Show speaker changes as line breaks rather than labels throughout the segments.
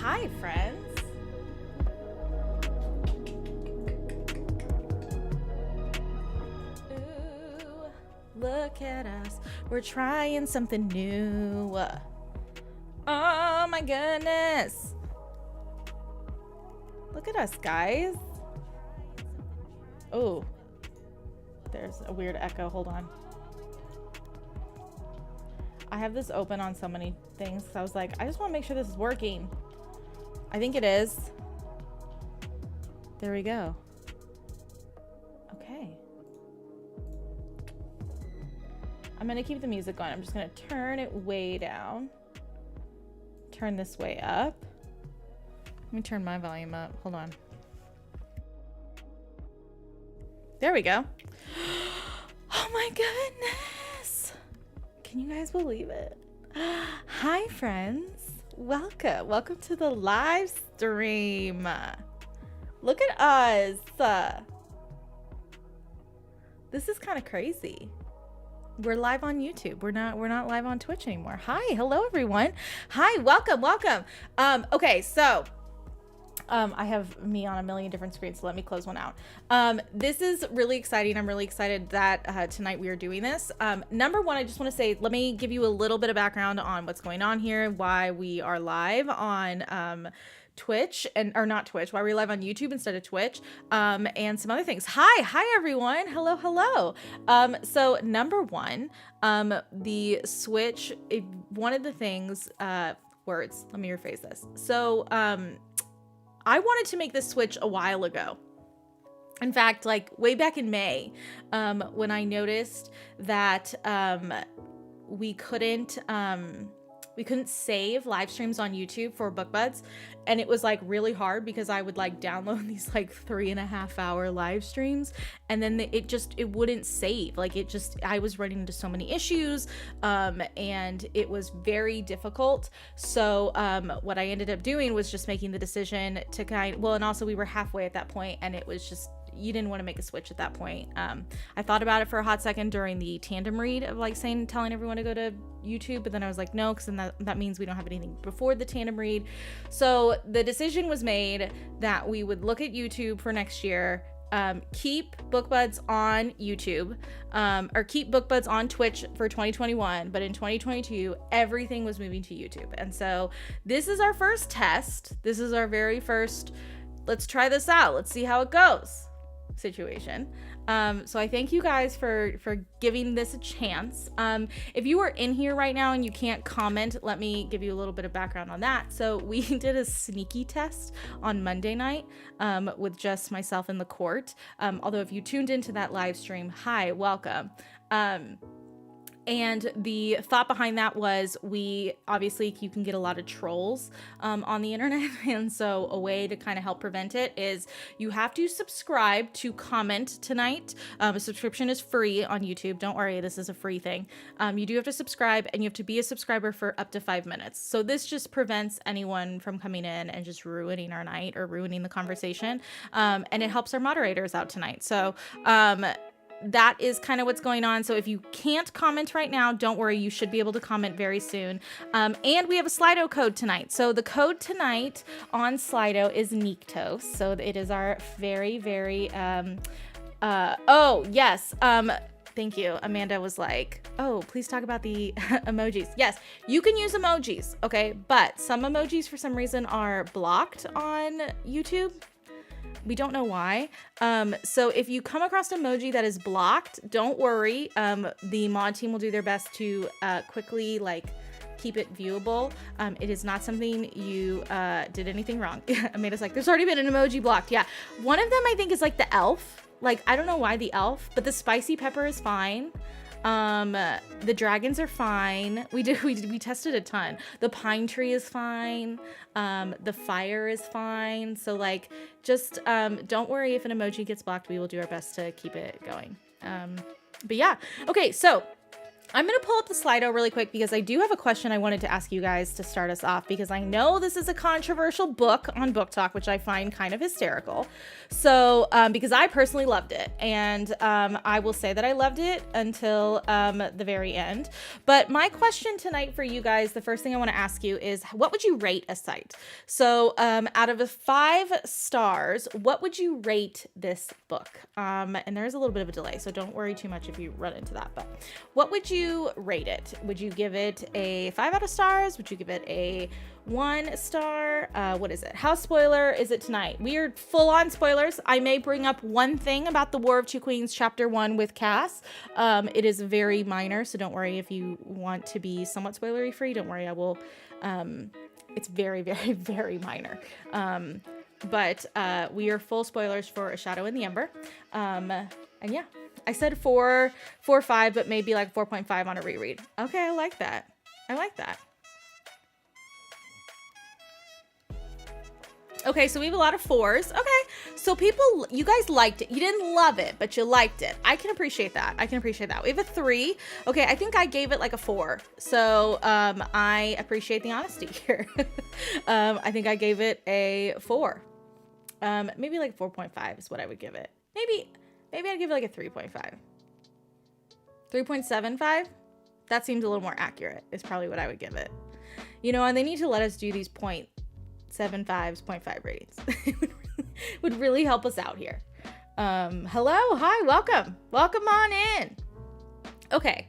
Hi, friends. Ooh, look at us. We're trying something new. Oh my goodness. Look at us, guys. Oh, there's a weird echo. Hold on. I have this open on so many things. I was like, I just want to make sure this is working. I think it is. There we go. Okay. I'm going to keep the music on. I'm just going to turn it way down. Turn this way up. Let me turn my volume up. Hold on. There we go. Oh my goodness. Can you guys believe it? Hi, friends. Welcome to the live stream. Look at us. This is kind of crazy. We're live on YouTube. We're not live on Twitch anymore. Hi, hello everyone. Hi, welcome. Okay, so I have me on a million different screens, so let me close one out. This is really exciting. I'm really excited that tonight we are doing this. Number one, I just want to say, let me give you a little bit of background on what's going on here, why we are live on Twitch or not Twitch, why we're live on YouTube instead of Twitch, and some other things. Hi everyone. Hello. So number one, the Switch, one of the things, words, let me rephrase this. So, I wanted to make this switch a while ago. In fact, like way back in May, when I noticed that we couldn't save live streams on YouTube for BookBuds, and it was like really hard because I would like download these like 3.5 hour live streams, and then it wouldn't save. Like I was running into so many issues, and it was very difficult. So what I ended up doing was just making the decision to and also we were halfway at that point, and it was just, you didn't want to make a switch at that point. I thought about it for a hot second during the tandem read of like telling everyone to go to YouTube, but then I was like, no, because then that means we don't have anything before the tandem read. So the decision was made that we would look at YouTube for next year, keep BookBuds on YouTube, or keep BookBuds on Twitch for 2021, but in 2022, everything was moving to YouTube. And so this is our first test. This is our very first, let's try this out. Let's see how it goes situation. So I thank you guys for giving this a chance. If you are in here right now and you can't comment, let me give you a little bit of background on that. So we did a sneaky test on Monday night with just myself in the court. Although if you tuned into that live stream, hi, welcome. And the thought behind that was you can get a lot of trolls on the internet. And so a way to kind of help prevent it is you have to subscribe to comment tonight. A subscription is free on YouTube. Don't worry, this is a free thing. You do have to subscribe, and you have to be a subscriber for up to 5 minutes. So this just prevents anyone from coming in and just ruining our night or ruining the conversation. And it helps our moderators out tonight. So, that is kind of what's going on. So if you can't comment right now, don't worry, you should be able to comment very soon. And we have a Slido code tonight. So the code tonight on Slido is Niktos. So it is our very, very, oh yes. Thank you. Amanda was like, oh, please talk about the emojis. Yes, you can use emojis. Okay. But some emojis for some reason are blocked on YouTube. We don't know why. So if you come across an emoji that is blocked, don't worry. The mod team will do their best to quickly keep it viewable. It is not something you did anything wrong. Amanda's like, there's already been an emoji blocked. Yeah. One of them I think is like the elf. I don't know why the elf, but the spicy pepper is fine. The dragons are fine. We tested a ton. The pine tree is fine. The fire is fine. So just don't worry if an emoji gets blocked. We will do our best to keep it going. But yeah. Okay, so I'm going to pull up the Slido really quick because I do have a question I wanted to ask you guys to start us off, because I know this is a controversial book on Book Talk, which I find kind of hysterical. So, because I personally loved it, and I will say that I loved it until the very end. But my question tonight for you guys, the first thing I want to ask you is, what would you rate a site? So, out of 5 stars, what would you rate this book? And there's a little bit of a delay, so don't worry too much if you run into that. But what would you rate it? Would you give it a 5 out of stars? Would you give it a 1 star? What is it? How spoiler is it tonight? We are full on spoilers. I may bring up one thing about the War of Two Queens chapter 1 with Cass. It is very minor, so don't worry if you want to be somewhat spoilery free. Don't worry, I will. It's very, very, very minor. But we are full spoilers for A Shadow in the Ember. And yeah, I said 4, 5, but maybe like 4.5 on a reread. Okay, I like that. I like that. Okay, so we have a lot of 4s. Okay, so people, you guys liked it. You didn't love it, but you liked it. I can appreciate that. I can appreciate that. We have a 3. Okay, I think I gave it like a 4. So I appreciate the honesty here. I think I gave it a 4. Maybe like 4.5 is what I would give it. Maybe I'd give it like a 3.5. 3.75? That seems a little more accurate, is probably what I would give it. You know, and they need to let us do these 0.75s, 0.5 ratings. It would really help us out here. Hello, hi, welcome. Welcome on in. Okay.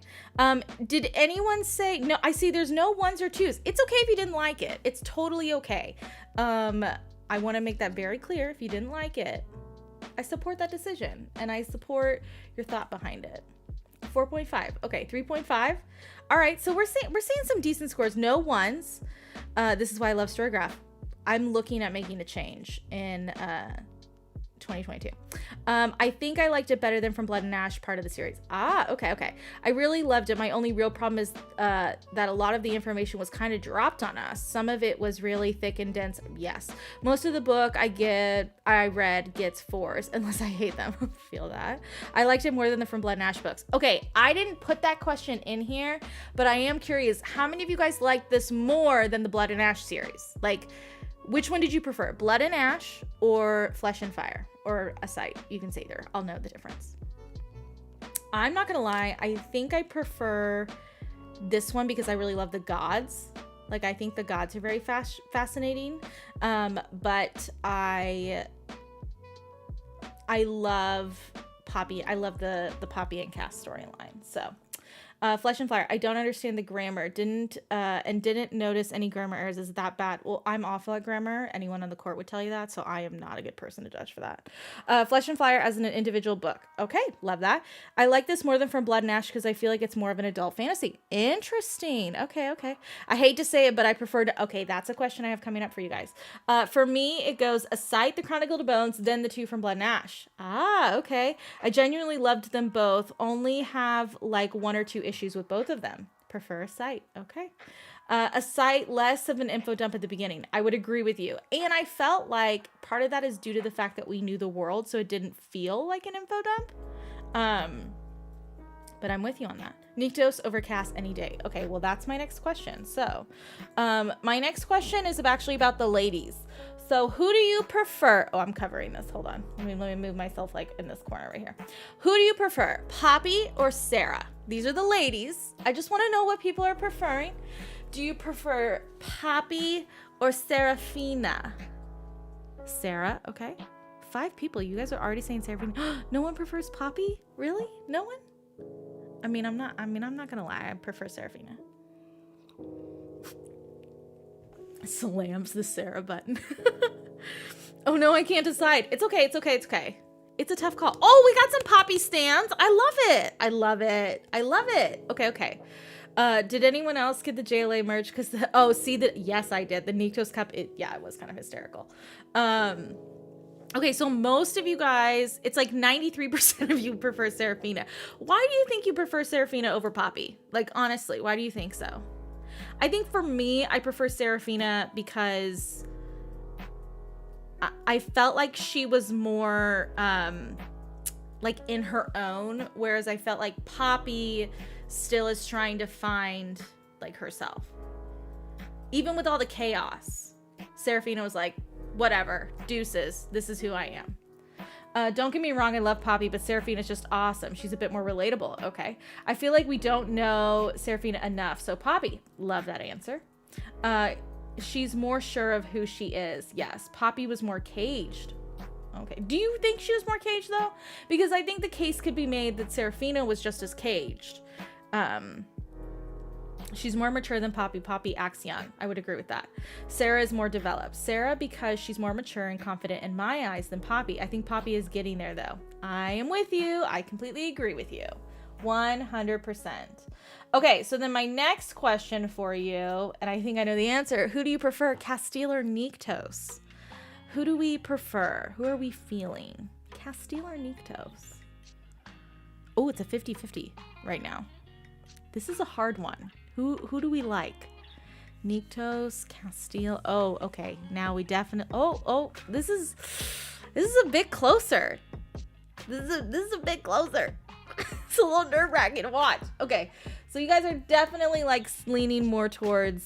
Did anyone say, no, I see there's no 1s or 2s. It's okay if you didn't like it. It's totally okay. I want to make that very clear. If you didn't like it, I support that decision, and I support your thought behind it. 4.5. Okay, 3.5. All right, so we're seeing some decent scores. No 1s. This is why I love Storygraph. I'm looking at making a change in 2022. I think I liked it better than From Blood and Ash, part of the series. Okay. I really loved it. My only real problem is that a lot of the information was kind of dropped on us. Some of it was really thick and dense. Yes. Most of the book I read gets 4s, unless I hate them. Feel that. I liked it more than the From Blood and Ash books. Okay, I didn't put that question in here, but I am curious, how many of you guys liked this more than the Blood and Ash series? Like, which one did you prefer? Blood and Ash or Flesh and Fire? Or a site? You can say either. I'll know the difference. I'm not gonna lie. I think I prefer this one because I really love the gods. Like, I think the gods are very fascinating. But I love Poppy. I love the Poppy and Cass storyline. So. Flesh and Fire. I don't understand the grammar. Didn't notice any grammar errors. Is that bad? Well, I'm awful at grammar. Anyone on the court would tell you that, so I am not a good person to judge for that. Flesh and Fire as an individual book. Okay, love that. I like this more than From Blood and Ash because I feel like it's more of an adult fantasy. Interesting. Okay. I hate to say it, but I prefer to... Okay, that's a question I have coming up for you guys. For me, it goes A Sight, The Chronicle of Bones, then the 2 From Blood and Ash. Okay. I genuinely loved them both. Only have like 1 or 2 issues with both of them. Prefer A Sight. Okay. A Sight, less of an info dump at the beginning. I would agree with you. And I felt like part of that is due to the fact that we knew the world, so it didn't feel like an info dump. But I'm with you on that. Nyktos over Cass any day. Okay, well, that's my next question. So, my next question is actually about the ladies. So who do you prefer? Oh, I'm covering this. Hold on. Let me move myself like in this corner right here. Who do you prefer, Poppy or Sarah? These are the ladies. I just want to know what people are preferring. Do you prefer Poppy or Serafina? Sarah, okay. 5 people. You guys are already saying Serafina. No one prefers Poppy? Really? No one? I'm not gonna lie. I prefer Serafina. Slams the Sarah button. Oh no, I can't decide. It's okay. It's a tough call. Oh, we got some Poppy stands. I love it. Okay. Did anyone else get the JLA merch? Yes, I did. The Nyktos cup. It was kind of hysterical. Okay, so most of you guys, it's like 93% of you prefer Serafina. Why do you think you prefer Serafina over Poppy? Like, honestly, why do you think so? I think for me, I prefer Serafina because I felt like she was more like in her own, whereas I felt like Poppy, still is trying to find like herself. Even with all the chaos, Seraphina was like, whatever, deuces, this is who I am. Don't get me wrong, I love Poppy, but Seraphina's just awesome. She's a bit more relatable. Okay. I feel like we don't know Seraphina enough. So Poppy, love that answer. She's more sure of who she is. Yes. Poppy was more caged. Okay. Do you think she was more caged though? Because I think the case could be made that Seraphina was just as caged. She's more mature than Poppy. Poppy acts young. I would agree with that. Sarah is more developed. Sarah, because she's more mature and confident in my eyes than Poppy. I think Poppy is getting there though. I am with you. I completely agree with you. 100%. Okay, so then my next question for you, and I think I know the answer. Who do you prefer, Castile or Nyctos? Who do we prefer? Who are we feeling? Castile or Nyctos? Oh, it's a 50-50 right now. This is a hard one. Who do we like? Nyctos, Castile. Oh, okay. Now we definitely. Oh, this is a bit closer. This is a bit closer. It's a little nerve-wracking to watch. Okay, so you guys are definitely like leaning more towards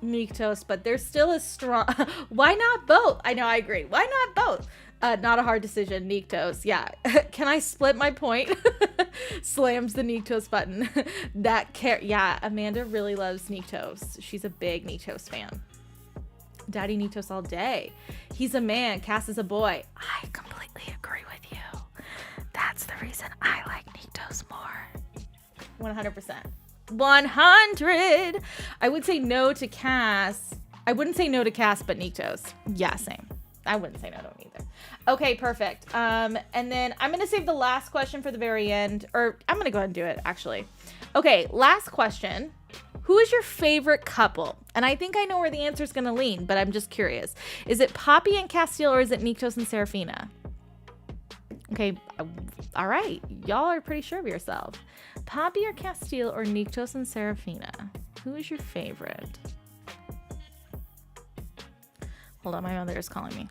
Nyctos, but there's still a strong. Why not both? I know, I agree. Why not both? Not a hard decision. Nyctos. Yeah. Can I split my point? Slams the Nyctos button. Yeah, Amanda really loves Nyctos. She's a big Nyctos fan. Daddy Nyctos all day. He's a man. Cass is a boy. I completely agree with you. That's the reason I like Nyctos more. 100%. 100. I would say no to Cass. I wouldn't say no to Cass, but Nyctos. Yeah, same. I wouldn't say no to him either. Okay, perfect. And then I'm going to save the last question for the very end, or I'm going to go ahead and do it actually. Okay, last question. Who is your favorite couple? And I think I know where the answer is going to lean, but I'm just curious. Is it Poppy and Castile, or is it Nyctos and Seraphina? Okay, all right. Y'all are pretty sure of yourself. Poppy or Castile, or Nyctos and Seraphina? Who is your favorite? Hold on, my mother is calling me.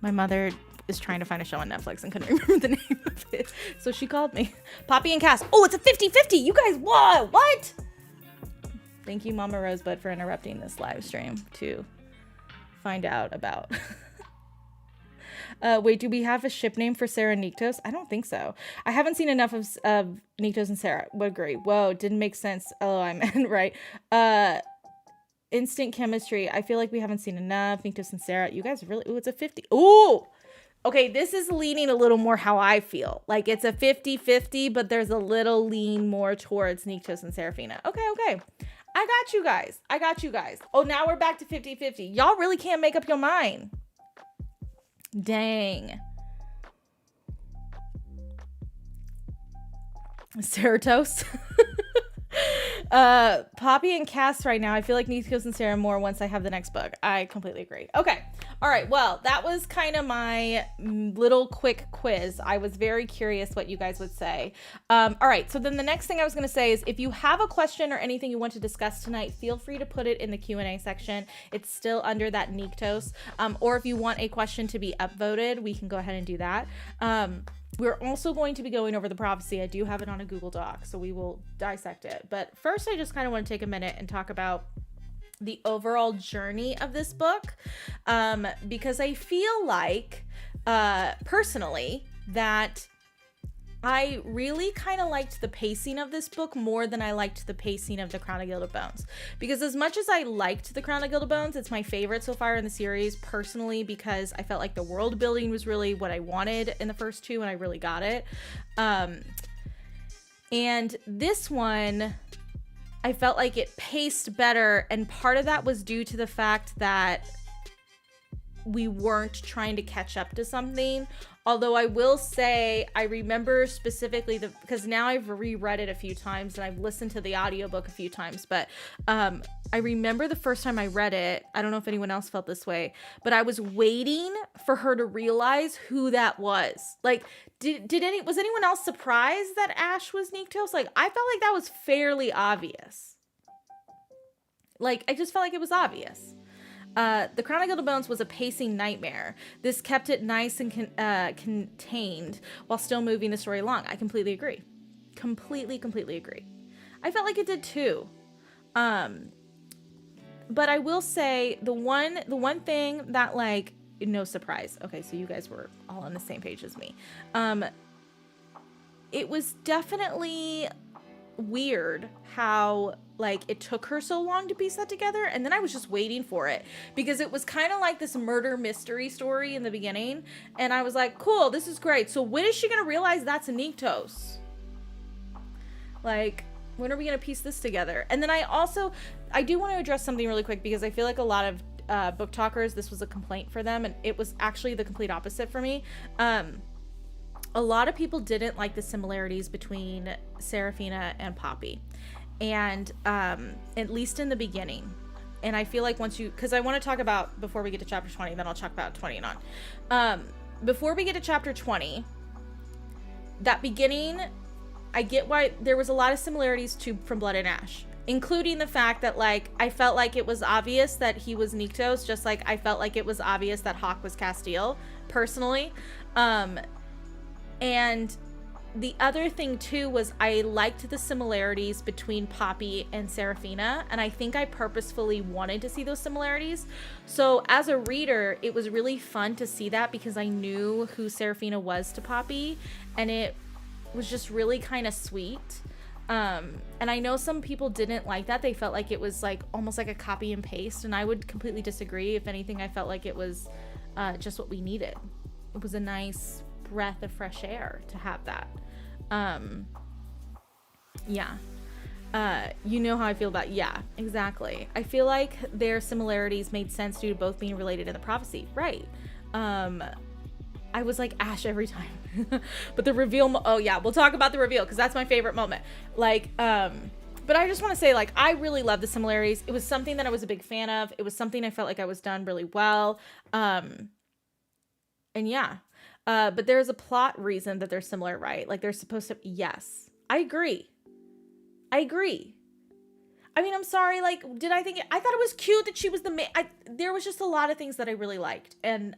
My mother is trying to find a show on Netflix and couldn't remember the name of it. So she called me. Poppy and Cass. Oh, it's a 50-50. You guys, what? Thank you, Mama Rosebud, for interrupting this live stream to find out about. Wait, do we have a ship name for Sarah and Nyctos? I don't think so. I haven't seen enough of Nyctos and Sarah. Would agree. Whoa, didn't make sense. Oh, I meant right. Instant chemistry. I feel like we haven't seen enough. Nyctos and Sarah. You guys really. Ooh, it's a 50. Ooh. Okay, this is leaning a little more how I feel. Like it's a 50-50, but there's a little lean more towards Nyctos and Seraphina. Okay. I got you guys. Oh, now we're back to 50-50. Y'all really can't make up your mind. Dang. Ceratos. Poppy and Cass right now. I feel like Nyctos and Sarah more once I have the next book. I completely agree. Okay. All right. Well, that was kind of my little quick quiz. I was very curious what you guys would say. All right. So then the next thing I was going to say is if you have a question or anything you want to discuss tonight, feel free to put it in the Q&A section. It's still under that Nyctos. Or if you want a question to be upvoted, we can go ahead and do that. We're also going to be going over the prophecy. I do have it on a Google Doc, so we will dissect it. But first, I just kind of want to take a minute and talk about the overall journey of this book, because I feel like, personally, that I really kind of liked the pacing of this book more than I liked the pacing of The Crown of Gilded Bones. Because as much as I liked The Crown of Gilded Bones, it's my favorite so far in the series, personally, because I felt like the world building was really what I wanted in the first two, and I really got it. And this one, I felt like it paced better, and part of that was due to the fact that we weren't trying to catch up to something Although I will say, I remember specifically because now I've reread it a few times and I've listened to the audiobook a few times, but I remember the first time I read it, I don't know if anyone else felt this way, but I was waiting for her to realize who that was. Like, was anyone else surprised that Ash was Nyktos? Like, I felt like that was fairly obvious. Like, I just felt like it was obvious. The Crown of Gilded Bones was a pacing nightmare. This kept it nice and contained while still moving the story along. I completely agree. Completely agree. I felt like it did too. But I will say the one thing that, like, no surprise. Okay, so you guys were all on the same page as me. It was definitely weird how, like, it took her so long to piece that together, and then I was just waiting for it because it was kind of like this murder mystery story in the beginning, and I was like, cool, this is great. So when is she gonna realize that's a Nyktos? Like, when are we gonna piece this together? And then I do want to address something really quick because I feel like a lot of book talkers, this was a complaint for them, and it was actually the complete opposite for me. A lot of people didn't like the similarities between Seraphina and Poppy, and at least in the beginning. And I feel like because I want to talk about, before we get to chapter 20, then I'll talk about 20 and on. Before we get to chapter 20, that beginning, I get why there was a lot of similarities from Blood and Ash, including the fact that, like, I felt like it was obvious that he was Nyktos, just like I felt like it was obvious that Hawke was Castile, personally. And the other thing too was I liked the similarities between Poppy and Seraphina, and I think I purposefully wanted to see those similarities. So as a reader, it was really fun to see that because I knew who Seraphina was to Poppy, and it was just really kind of sweet. And I know some people didn't like that. They felt like it was like almost like a copy and paste, and I would completely disagree. If anything, I felt like it was just what we needed. It was a nice breath of fresh air to have that. You know how I feel about, exactly. I feel like their similarities made sense due to both being related in the prophecy, right? I was like Ash every time. But the reveal, we'll talk about the reveal because that's my favorite moment. Like, but I just want to say, like, I really love the similarities. It was something that I was a big fan of. It was something I felt like I was done really well. But there's a plot reason that they're similar, right? Like, they're supposed to, yes, I agree. I mean, I'm sorry, like, I thought it was cute that she was there was just a lot of things that I really liked. And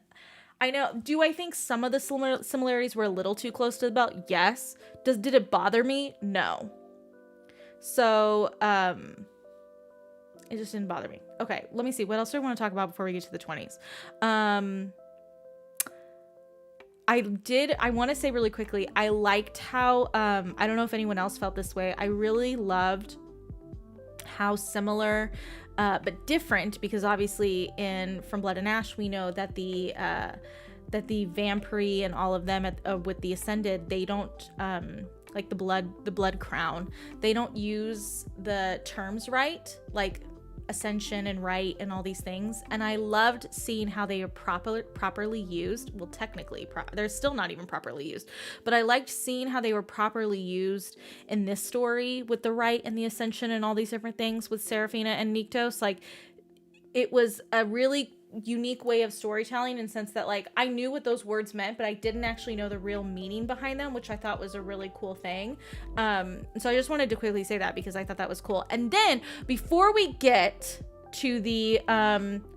I know, do I think some of the similarities were a little too close to the belt? Yes. Did it bother me? No. So, it just didn't bother me. Okay, let me see. What else do I want to talk about before we get to the 20s? I want to say really quickly, I liked how, I don't know if anyone else felt this way. I really loved how similar, but different, because obviously from Blood and Ash, we know that the Vampire and all of them with the Ascended, they don't, like the blood crown, they don't use the terms right, like ascension and right and all these things. And I loved seeing how they are properly used. Well, technically they're still not even properly used, but I liked seeing how they were properly used in this story with the right and the ascension and all these different things with Seraphina and Nyktos. Like, it was a really unique way of storytelling, in the sense that, like, I knew what those words meant, but I didn't actually know the real meaning behind them, which I thought was a really cool thing. So I just wanted to quickly say that because I thought that was cool. And then before we get to the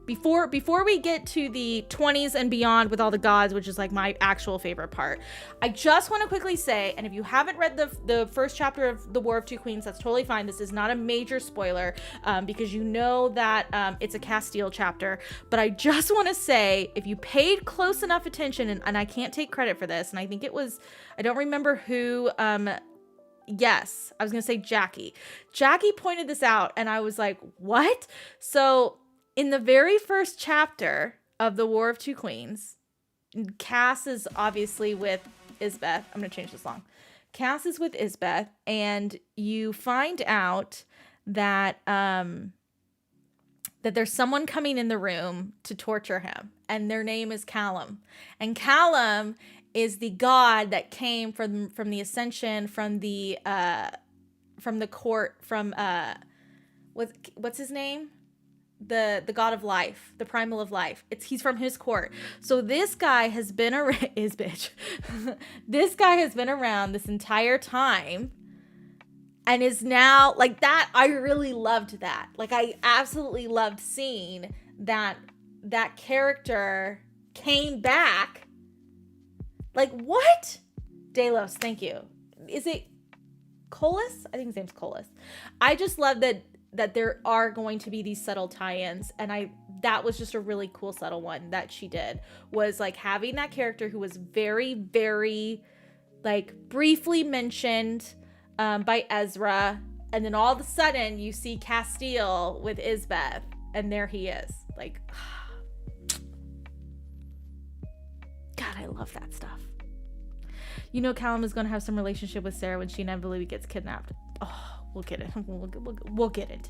before we get to the 20s and beyond with all the gods, which is like my actual favorite part, I just want to quickly say, and if you haven't read the first chapter of the War of Two Queens, that's totally fine. This is not a major spoiler, because you know that it's a Castile chapter. But I just want to say, if you paid close enough attention, and I can't take credit for this, and I think it was, I don't remember who, yes, I was going to say Jackie. Jackie pointed this out, and I was like, what? So in the very first chapter of the War of Two Queens, Cass is obviously with Isbeth. I'm going to change this long. Cass is with Isbeth, and you find out that that there's someone coming in the room to torture him, and their name is Callum. And Callum is the god that came from the ascension, from the court, from what's his name? The god of life, the primal of life. He's from his court. So this guy has been around this guy has been around this entire time and is now like that. I really loved that. Like, I absolutely loved seeing that character came back. Like, what? Delos, thank you. Is it Colas? I think his name's Colas. I just love that there are going to be these subtle tie-ins, and that was just a really cool subtle one that she did, was like having that character who was very, very like briefly mentioned by Ezra, and then all of a sudden you see Castile with Isbeth, and there he is. Like, God, I love that stuff. You know, Callum is going to have some relationship with Sarah when she inevitably gets kidnapped. Oh, we'll get into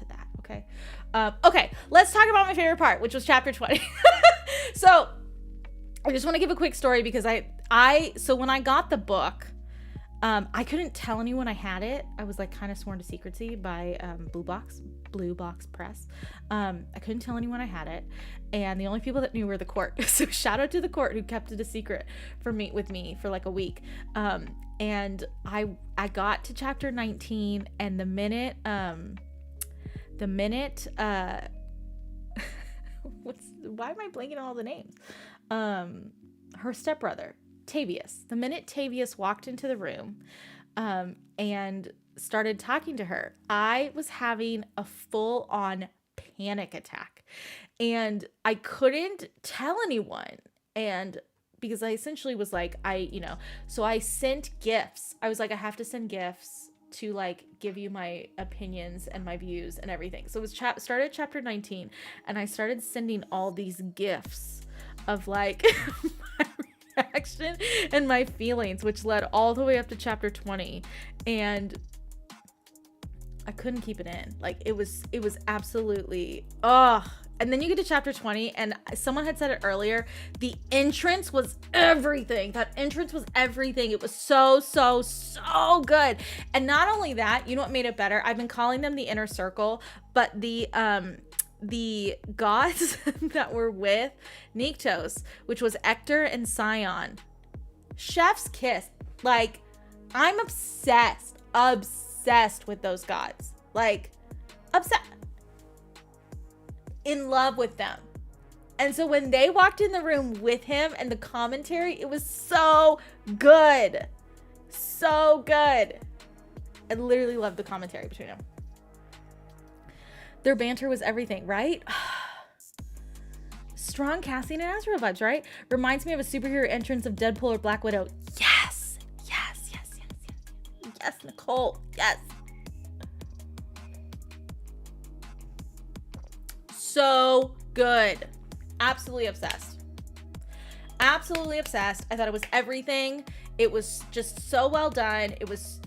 that. Okay. Okay. Let's talk about my favorite part, which was chapter 20. So I just want to give a quick story because so when I got the book, I couldn't tell anyone I had it. I was like kind of sworn to secrecy by Blue Box Press. I couldn't tell anyone I had it, and the only people that knew were the court. So shout out to the court who kept it a secret with me for like a week. And I got to chapter 19, and the minute why am I blanking on all the names? Her stepbrother, Tavius. The minute Tavius walked into the room and started talking to her, I was having a full-on panic attack, and I couldn't tell anyone. And because I essentially was like, so I sent gifts. I was like, I have to send gifts to like give you my opinions and my views and everything. So it was started chapter 19, and I started sending all these gifts of like my reaction and my feelings, which led all the way up to chapter 20, and I couldn't keep it in. Like, it was absolutely and then you get to chapter 20, and someone had said it earlier, the entrance was everything. That entrance was everything. It was so good. And not only that, you know what made it better? I've been calling them the inner circle, but the gods that were with Nyktos, which was Ector and Scion. Chef's kiss. Like, I'm obsessed with those gods. Like, obsessed. In love with them. And so when they walked in the room with him and the commentary, it was so good. So good. I literally loved the commentary between them. Their banter was everything, right? Strong Cassian and Ezra vibes, right? Reminds me of a superhero entrance of Deadpool or Black Widow. Yes, Nicole. Yes. So good. Absolutely obsessed. I thought it was everything. It was just so well done. It was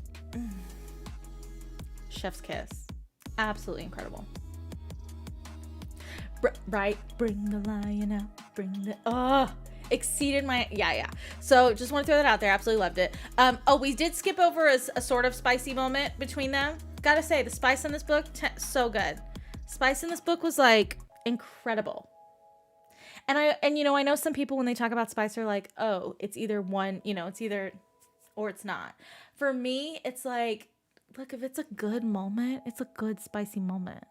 chef's kiss. Absolutely incredible. Right? Bring the lion out. Exceeded my So just want to throw that out there. Absolutely loved it. We did skip over a sort of spicy moment between them. Gotta say, the spice in this book, so good. Spice in this book was like incredible. And I know some people when they talk about spice are like, oh, it's either one, it's either or it's not. For me, it's like, look, if it's a good moment, it's a good spicy moment.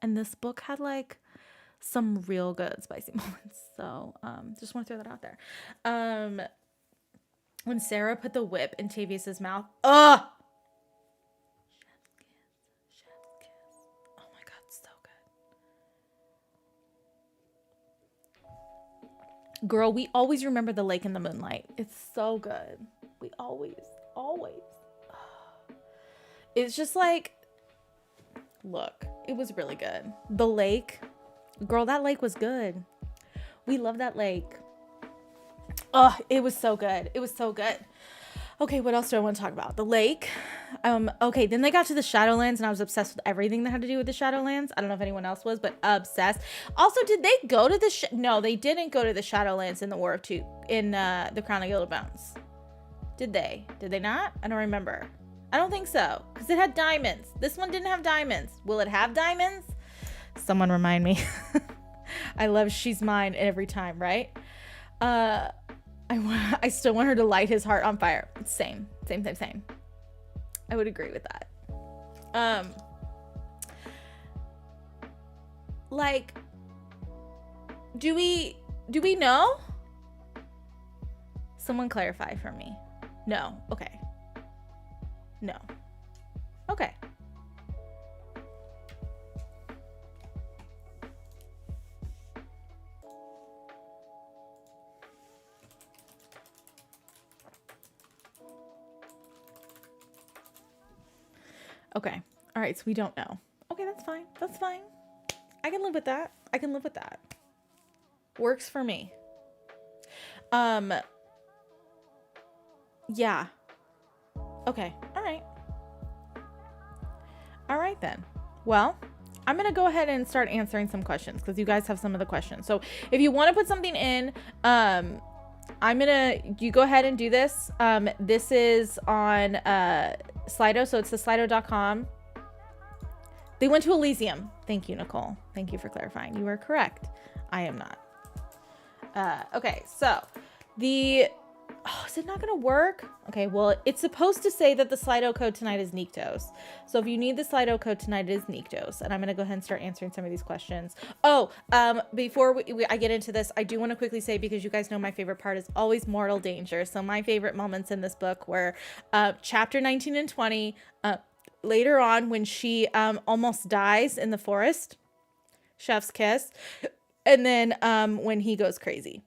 And this book had like some real good spicy moments. So just want to throw that out there. When Sarah put the whip in Tavius's mouth, girl, we always remember the lake in the moonlight. It's so good. We always. It's just like, look, it was really good. The lake, girl, that lake was good. We love that lake. It was so good. Okay, what else do I want to talk about? The lake. Okay, then they got to the Shadowlands, and I was obsessed with everything that had to do with the Shadowlands. I don't know if anyone else was, but obsessed. Also, did they go to the no, they didn't go to the Shadowlands in the War of Two in the Crown of Gilded Bones. Did they? Did they not? I don't remember. I don't think so, because it had diamonds. This one didn't have diamonds. Will it have diamonds? Someone remind me. I love She's Mine every time, right? I still want her to light his heart on fire. Same. I would agree with that. Like, do we know? Someone clarify for me. No. Okay. No. Okay. Okay. All right. So we don't know. Okay. That's fine. I can live with that. Works for me. Yeah. Okay. All right then. Well, I'm going to go ahead and start answering some questions because you guys have some of the questions. So if you want to put something in, you go ahead and do this. This is on Slido. So it's the slido.com. They went to Elysium. Thank you, Nicole. Thank you for clarifying. You are correct. I am not. Okay. So is it not going to work? Okay. Well, it's supposed to say that the Slido code tonight is Niktos. So if you need the Slido code tonight, it is Niktos. And I'm going to go ahead and start answering some of these questions. Before I get into this, I do want to quickly say, because you guys know my favorite part is always mortal danger. So my favorite moments in this book were chapter 19 and 20, later on when she almost dies in the forest, chef's kiss, and then when he goes crazy.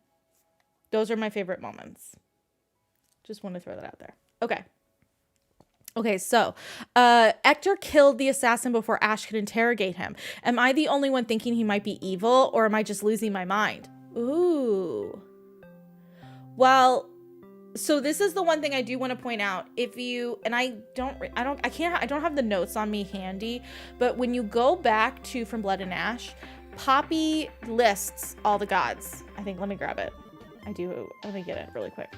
Those are my favorite moments. Just want to throw that out there. Okay, so Hector killed the assassin before Ash could interrogate him. Am I the only one thinking he might be evil, or am I just losing my mind? Ooh. Well, so this is the one thing I do want to point out. If you, and I don't have the notes on me handy, but when you go back to From Blood and Ash, Poppy lists all the gods. I think, let me grab it. Let me get it really quick.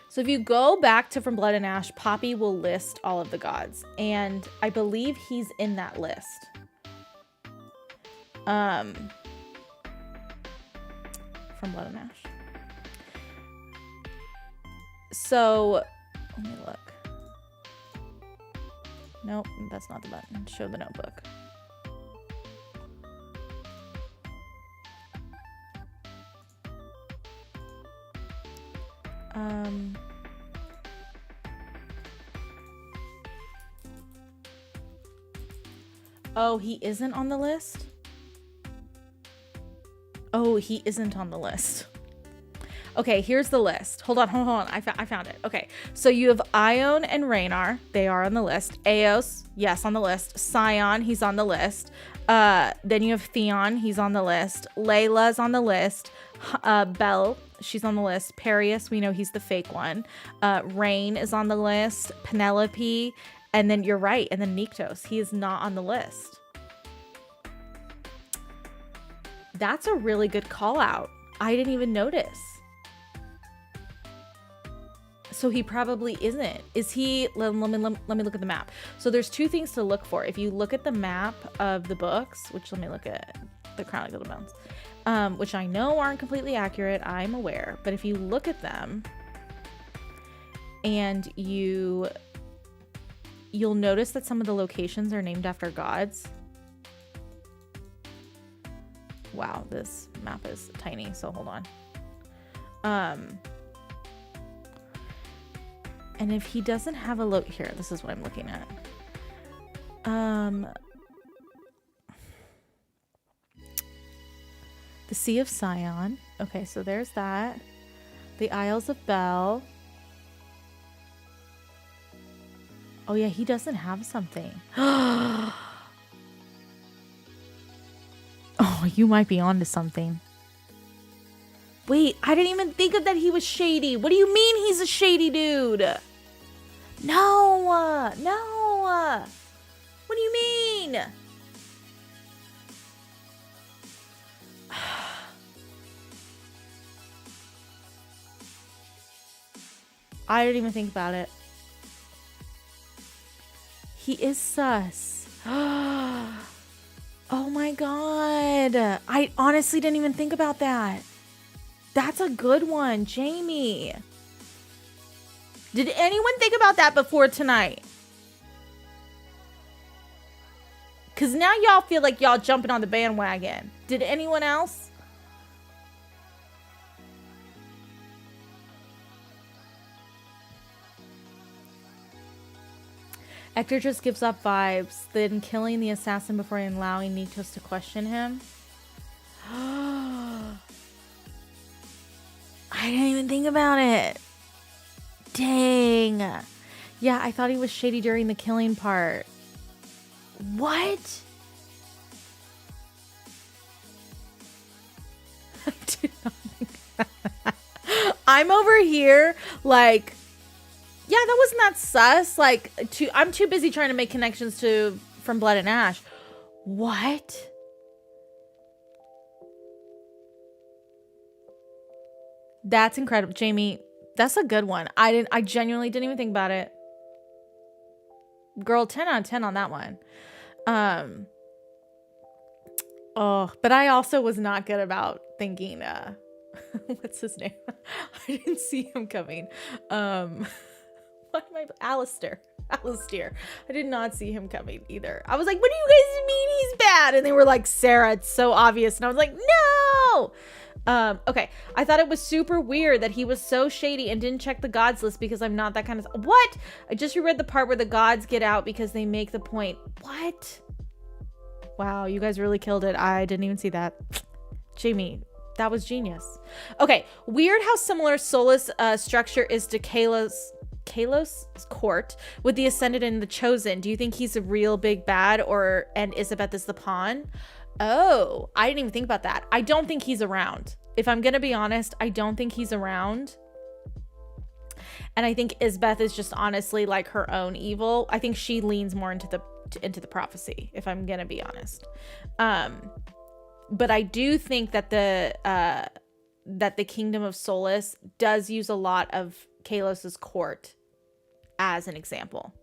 So if you go back to From Blood and Ash, Poppy will list all of the gods. And I believe he's in that list. From Blood and Ash. So, let me look. Nope, that's not the button. Show the notebook. Oh, he isn't on the list? Oh, he isn't on the list. Okay, here's the list. Hold on. I found it. Okay, so you have Ione and Raynar. They are on the list. Eos, yes, on the list. Scion, he's on the list. Then you have Theon, he's on the list. Layla's on the list. Belle, she's on the list. Perius, we know he's the fake one. Rain is on the list. Penelope, and then you're right. And then Niktos, he is not on the list. That's a really good call out. I didn't even notice. So he probably isn't. Is he? Let me look at the map. So there's two things to look for. If you look at the map of the books, which let me look at the Crown of Gilded Bones, which I know aren't completely accurate. I'm aware. But if you look at them and you'll notice that some of the locations are named after gods. Wow, this map is tiny, so hold on. And if he doesn't have a here, this is what I'm looking at. The Sea of Scion. Okay, so there's that. The Isles of Bel. Oh yeah, he doesn't have something. Oh, you might be onto something. Wait, I didn't even think of that he was shady. What do you mean he's a shady dude? No, no. What do you mean? I didn't even think about it. He is sus. Oh my God. I honestly didn't even think about that. That's a good one, Jamie. Did anyone think about that before tonight? Because now y'all feel like y'all jumping on the bandwagon. Did anyone else? Hector just gives up vibes, then killing the assassin before allowing Niktos to question him. I didn't even think about it. Dang. Yeah, I thought he was shady during the killing part. What? I did not think that. I'm over here like, yeah, that wasn't that sus. Like, I'm too busy trying to make connections to From Blood and Ash. What? That's incredible, Jamie. That's a good one. I genuinely didn't even think about it. Girl, 10 out of 10 on that one. Oh, but I also was not good about thinking, what's his name? I didn't see him coming. What am I? Alistair. I did not see him coming either. I was like, what do you guys mean he's bad? And they were like, Sarah, it's so obvious. And I was like, no. Okay. I thought it was super weird that he was so shady and didn't check the gods list because I'm not that kind of... What? I just reread the part where the gods get out because they make the point. What? Wow, you guys really killed it. I didn't even see that. Jamie, that was genius. Okay. Weird how similar Solus' structure is to Kalos' court with the Ascended and the Chosen. Do you think he's a real big bad and Isabeth is the pawn? Oh, I didn't even think about that. I don't think he's around. If I'm gonna be honest, I don't think he's around. And I think Isbeth is just honestly like her own evil. I think she leans more into the prophecy, if I'm gonna be honest. But I do think that the Kingdom of Solus does use a lot of Kalos' court as an example.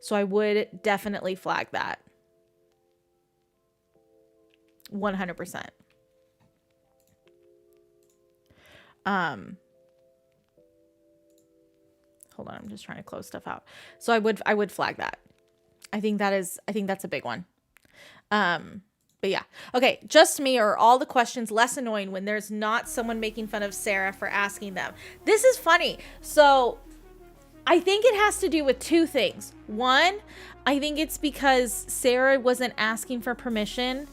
So I would definitely flag that. 100%. Hold on, I'm just trying to close stuff out. So I would flag that. I think that's a big one. But yeah. Okay, just me, or all the questions less annoying when there's not someone making fun of Sarah for asking them? This is funny. So I think it has to do with two things. One, I think it's because Sarah wasn't asking for permission.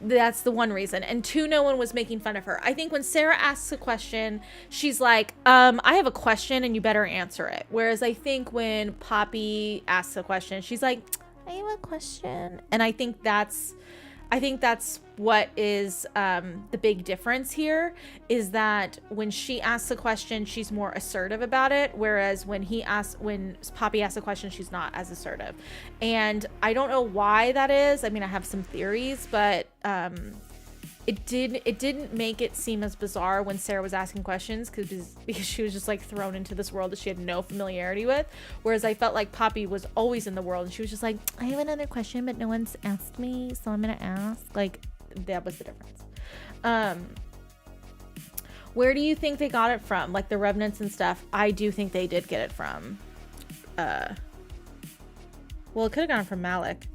That's the one reason. And two, no one was making fun of her. I think when Sarah asks a question, she's like, I have a question and you better answer it. Whereas I think when Poppy asks a question, she's like, I have a question. And I think that's what is the big difference here, is that when she asks a question, she's more assertive about it, whereas when Poppy asks a question, she's not as assertive. And I don't know why that is. I mean, I have some theories, but it didn't make it seem as bizarre when Sarah was asking questions because she was just like thrown into this world that she had no familiarity with, whereas I felt like Poppy was always in the world and she was just like, I have another question but no one's asked me, so I'm gonna ask. Like, that was the difference. Where do you think they got it from, like the revenants and stuff? I do think they did get it from well, it could have gone from Malik.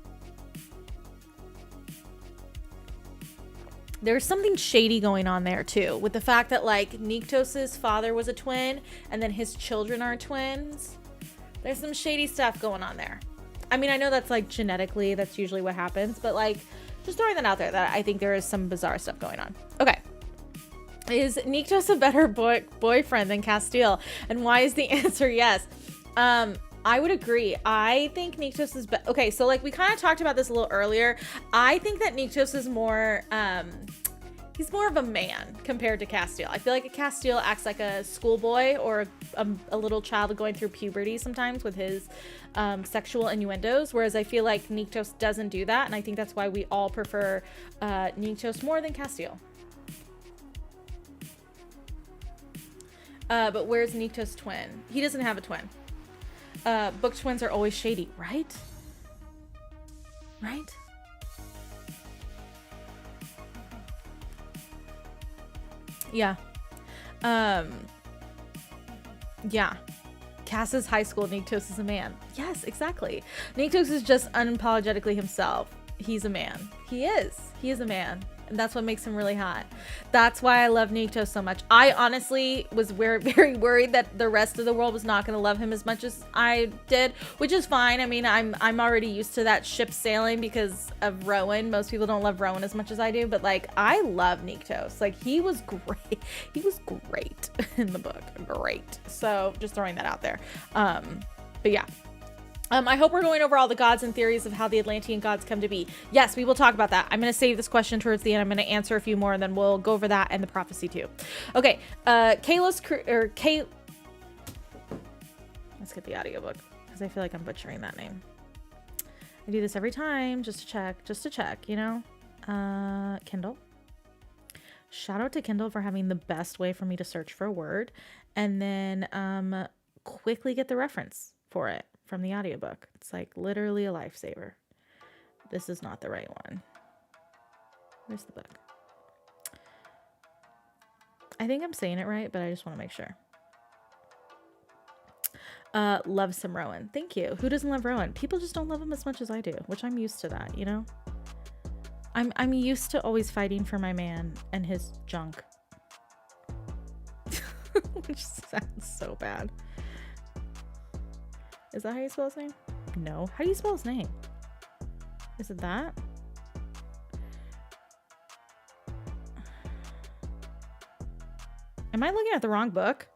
There's something shady going on there too, with the fact that like Niktos' father was a twin and then his children are twins. There's some shady stuff going on there. I mean, I know that's like genetically, that's usually what happens, but like just throwing that out there, that I think there is some bizarre stuff going on. Okay. Is Niktos a better boyfriend than Castile? And why is the answer yes? I would agree. I think Niktos is okay, so like we kind of talked about this a little earlier. I think that Niktos is more He's more of a man compared to Castiel. I feel like Castiel acts like a schoolboy or a little child going through puberty sometimes with his sexual innuendos, whereas I feel like Nyktos doesn't do that, and I think that's why we all prefer Nyktos more than Castiel. But where's Nyktos' twin? He doesn't have a twin. Book twins are always shady, right? Right? Yeah. Yeah. Cass is high school. Nyktos is a man. Yes, exactly. Nyktos is just unapologetically himself. He's a man. He is. He is a man. And that's what makes him really hot. That's why I love Nyktos so much. I honestly was very worried that the rest of the world was not going to love him as much as I did, which is fine. I mean, I'm already used to that ship sailing because of Rowan. Most people don't love Rowan as much as I do, but like I love Nyktos. Like he was great. He was great in the book. Great. So just throwing that out there. But yeah. I hope we're going over all the gods and theories of how the Atlantean gods come to be. Yes, we will talk about that. I'm going to save this question towards the end. I'm going to answer a few more, and then we'll go over that and the prophecy too. Okay, Let's get the audiobook, because I feel like I'm butchering that name. I do this every time, just to check, you know? Kindle. Shout out to Kindle for having the best way for me to search for a word, and then quickly get the reference for it from the audiobook. It's like literally a lifesaver. This is not the right one. Where's the book? I think I'm saying it right, but I just want to make sure. Love some Rowan. Thank you. Who doesn't love Rowan? People just don't love him as much as I do, which I'm used to that, you know? I'm used to always fighting for my man and his junk. Which sounds so bad. Is that how you spell his name? No. How do you spell his name? Is it that? Am I looking at the wrong book?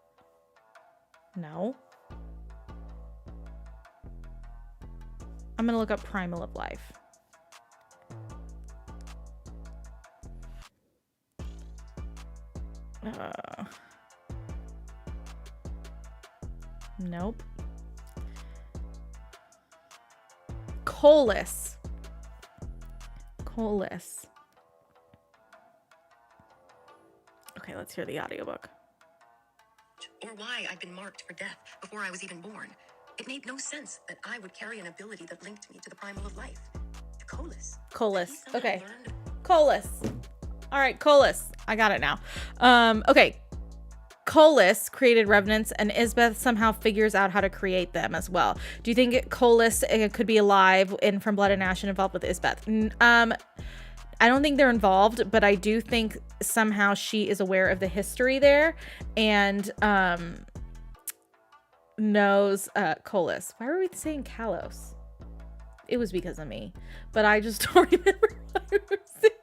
No. I'm gonna look up Primal of Life. Nope. Colas. Okay, let's hear the audiobook.
Or why I've been marked for death before I was even born. It made no sense that I would carry an ability that linked me to the primal of life. To Colas.
Okay. Colas. All right, Colas. I got it now. Okay. Colas created revenants, and Isbeth somehow figures out how to create them as well. Do you think Colas could be alive in From Blood and Ash and involved with Isbeth? I don't think they're involved, but I do think somehow she is aware of the history there and knows Colas. Why were we saying Kalos? It was because of me, but I just don't remember why we were saying.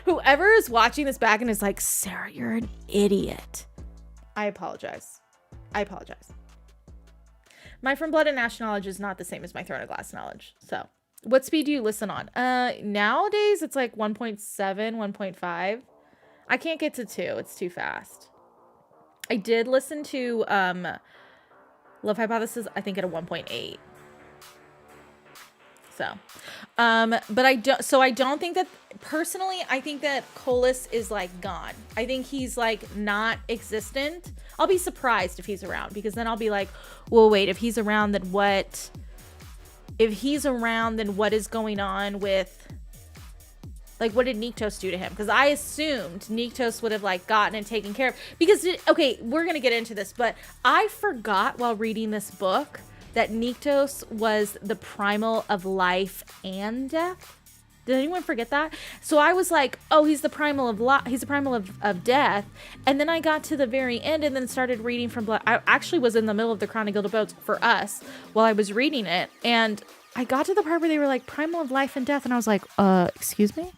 Whoever is watching this back and is like, Sarah, you're an idiot. I apologize. My From Blood and Ash knowledge is not the same as my Throne of Glass knowledge. So what speed do you listen on? Nowadays it's like 1.7, 1.5. I can't get to 2. It's too fast. I did listen to Love Hypothesis, I think at a 1.8. So, but I don't think that, personally, I think that Colas is like gone. I think he's like not existent. I'll be surprised if he's around, because then I'll be like, well, wait, if he's around, then what? If he's around, then what is going on with, like, what did Nyktos do to him? Because I assumed Nyktos would have like gotten and taken care of, because, okay, we're going to get into this, but I forgot while reading this book that Nyktos was the primal of life and death. Did anyone forget that? So I was like, oh, he's the primal of death. And then I got to the very end and then started reading From Blood. I actually was in the middle of the Crown of Gilded Boats for us while I was reading it. And I got to the part where they were like, primal of life and death. And I was like, excuse me?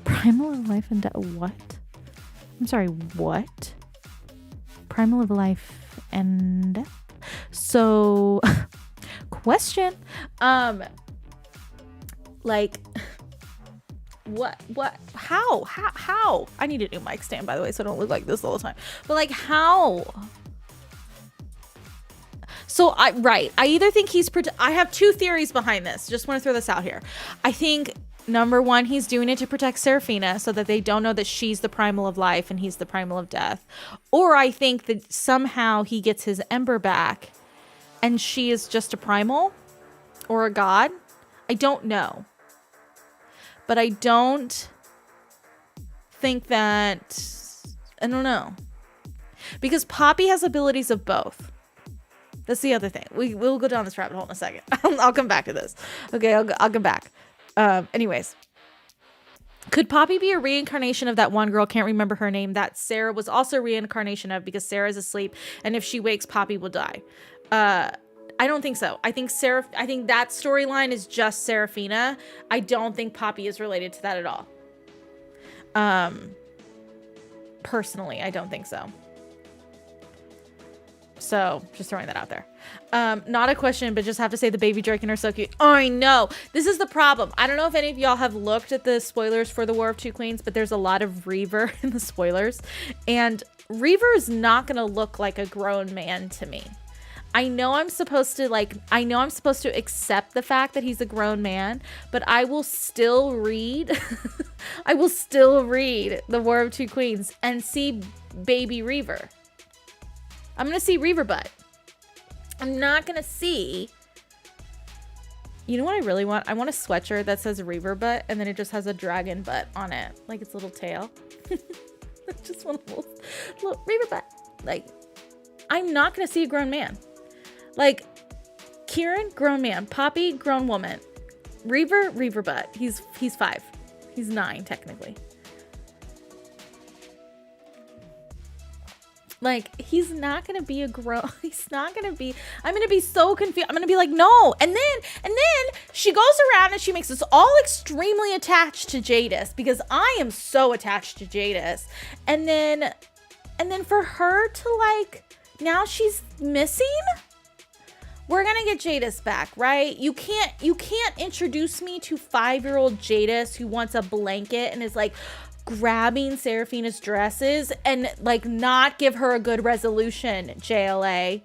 Primal of life and death? What? I'm sorry, what? Primal of life and death? So, question, like, how? I need a new mic stand, by the way, so I don't look like this all the time. But like, how? So I either think I have two theories behind this. Just want to throw this out here. I think number one, he's doing it to protect Seraphina so that they don't know that she's the primal of life and he's the primal of death. Or I think that somehow he gets his Ember back and she is just a primal or a god. I don't know. But I don't think that, I don't know. Because Poppy has abilities of both. That's the other thing. We'll go down this rabbit hole in a second. I'll come back to this. Okay, I'll come back. Anyways. Could Poppy be a reincarnation of that one girl, can't remember her name, that Sarah was also a reincarnation of because Sarah's asleep, and if she wakes, Poppy will die? I don't think so. I think that storyline is just Seraphina. I don't think Poppy is related to that at all. Personally, I don't think so. So just throwing that out there. Not a question, but just have to say the baby draken are so cute. Oh, I know. This is the problem. I don't know if any of y'all have looked at the spoilers for the War of Two Queens, but there's a lot of Reaver in the spoilers. And Reaver is not going to look like a grown man to me. I know I'm supposed to accept the fact that he's a grown man, but I will still read the War of Two Queens and see baby Reaver. I'm going to see Reaver butt. I'm not going to see... You know what I really want? I want a sweatshirt that says Reaver butt, and then it just has a dragon butt on it. Like its little tail. I just want a little Reaver butt. Like, I'm not going to see a grown man. Like, Kieran, grown man. Poppy, grown woman. Reaver butt. He's 5. He's 9, technically. Like, he's not going to be I'm going to be so confused. I'm going to be like, no. And then she goes around and she makes us all extremely attached to Jadis because I am so attached to Jadis. And then for her to like, now she's missing. We're going to get Jadis back, right? You can't introduce me to 5-year-old Jadis who wants a blanket and is like, grabbing Seraphina's dresses and like not give her a good resolution, JLA.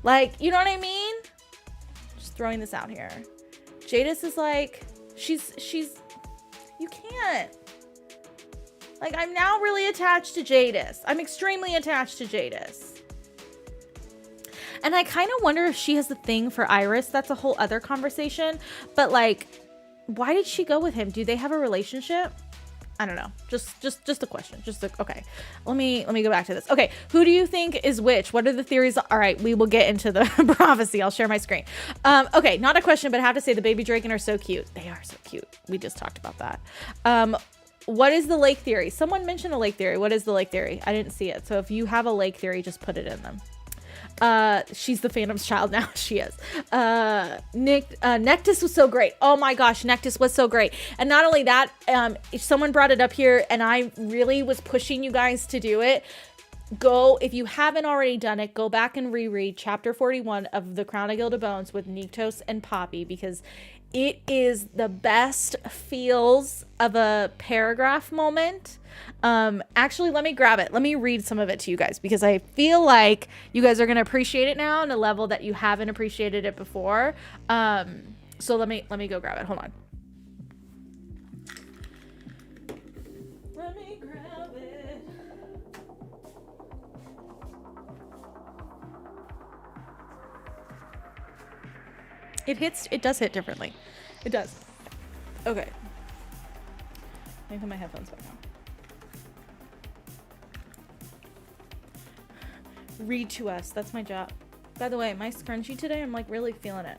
Like, you know what I mean? Just throwing this out here. Jadis is like, she's you can't. Like, I'm now really attached to Jadis. I'm extremely attached to Jadis. And I kind of wonder if she has the thing for Iris. That's a whole other conversation. But like, why did she go with him? Do they have a relationship? I don't know. Just a question. Okay. Let me go back to this. Okay. Who do you think is which? What are the theories? All right. We will get into the prophecy. I'll share my screen. Okay. Not a question, but I have to say the baby draken are so cute. They are so cute. We just talked about that. What is the lake theory? Someone mentioned a lake theory. What is the lake theory? I didn't see it. So if you have a lake theory, just put it in them. She's the Phantom's child now. She is. Nectis was so great. Oh my gosh, Nectis was so great. And not only that, someone brought it up here and I really was pushing you guys to do it. If you haven't already done it, go back and reread chapter 41 of The Crown of Gilded Bones with Nyktos and Poppy, because it is the best feels of a paragraph moment. Actually, let me grab it. Let me read some of it to you guys because I feel like you guys are going to appreciate it now on a level that you haven't appreciated it before. So let me go grab it. Hold on. Let me grab it. It does hit differently. It does. Okay. Let me put my headphones back on. Read to us. That's my job. By the way, my scrunchie today, I'm like really feeling it.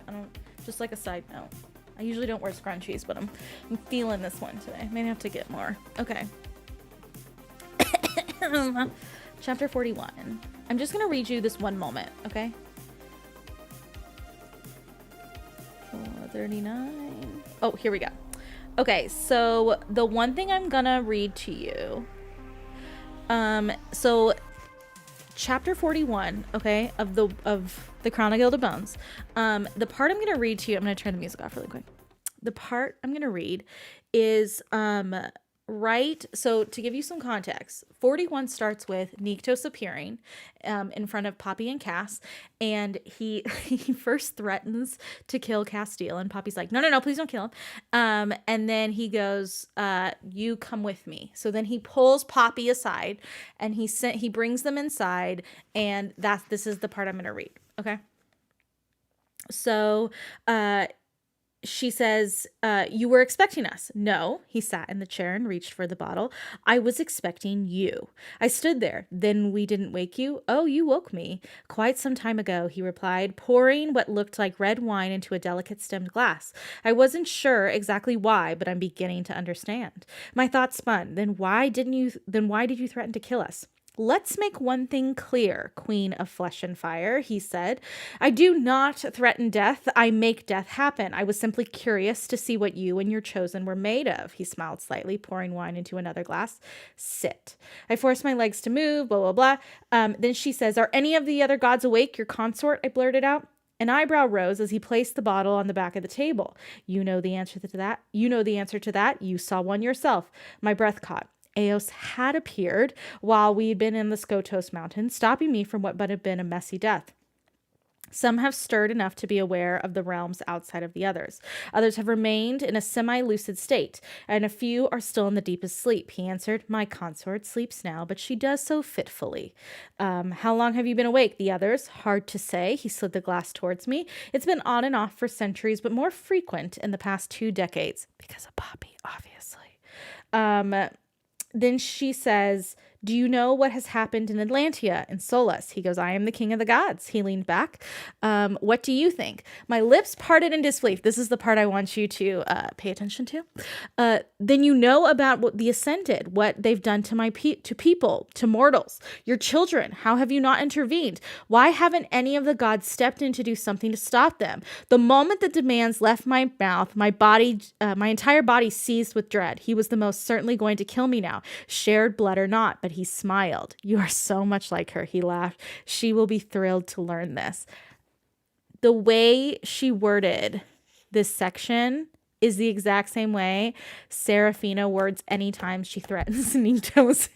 Just like a side note. I usually don't wear scrunchies, but I'm feeling this one today. May have to get more. Okay. Chapter 41. I'm just going to read you this one moment, okay? 439. Oh, here we go. Okay, so the one thing I'm going to read to you. So chapter 41, okay, of the Crown of Gilded Bones. The part I'm going to read to you, I'm going to turn the music off really quick. the part I'm going to read is right. So to give you some context, 41 starts with Niktos appearing in front of Poppy and Cass, and he he first threatens to kill Castile, and Poppy's like, no, please don't kill him. And then he goes, you come with me. So then he pulls Poppy aside, and he brings them inside, and this is the part I'm going to read. Okay. So she says, you were expecting us. No, he sat in the chair and reached for the bottle. I was expecting you. I stood there. Then we didn't wake you? Oh, you woke me. Quite some time ago, he replied, pouring what looked like red wine into a delicate stemmed glass. I wasn't sure exactly why, but I'm beginning to understand. My thoughts spun. Then why did you threaten to kill us? Let's make one thing clear, Queen of Flesh and Fire, he said. I do not threaten death. I make death happen. I was simply curious to see what you and your chosen were made of. He smiled slightly, pouring wine into another glass. Sit. I forced my legs to move, blah, blah, blah. Then she says, are any of the other gods awake, your consort? I blurted out. An eyebrow rose as he placed the bottle on the back of the table. You know the answer to that. You saw one yourself. My breath caught. Eos had appeared while we'd been in the Skotos Mountains, stopping me from what but had been a messy death. Some have stirred enough to be aware of the realms outside of the others. Others have remained in a semi-lucid state, and a few are still in the deepest sleep. He answered, my consort sleeps now, but she does so fitfully. How long have you been awake? The others? Hard to say. He slid the glass towards me. It's been on and off for centuries, but more frequent in the past 2 decades. Because of Poppy, obviously. Then she says, do you know what has happened in Atlantia and Solus? He goes, I am the king of the gods. He leaned back. What do you think? My lips parted in disbelief. This is the part I want you to pay attention to. Then you know about what the Ascended, what they've done to people, to mortals, your children. How have you not intervened? Why haven't any of the gods stepped in to do something to stop them? The moment the demands left my mouth, my entire body seized with dread. He was the most certainly going to kill me now, shared blood or not, but he smiled. You are so much like her, he laughed. She will be thrilled to learn this. The way she worded this section is the exact same way Serafina words anytime she threatens Niktos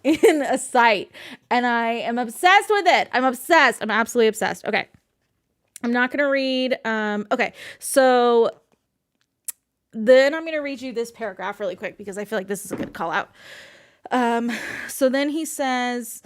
in a sight. And I am obsessed with it. I'm obsessed. I'm absolutely obsessed. Okay. I'm not going to read. Okay. So then I'm going to read you this paragraph really quick because I feel like this is a good call out. So then he says,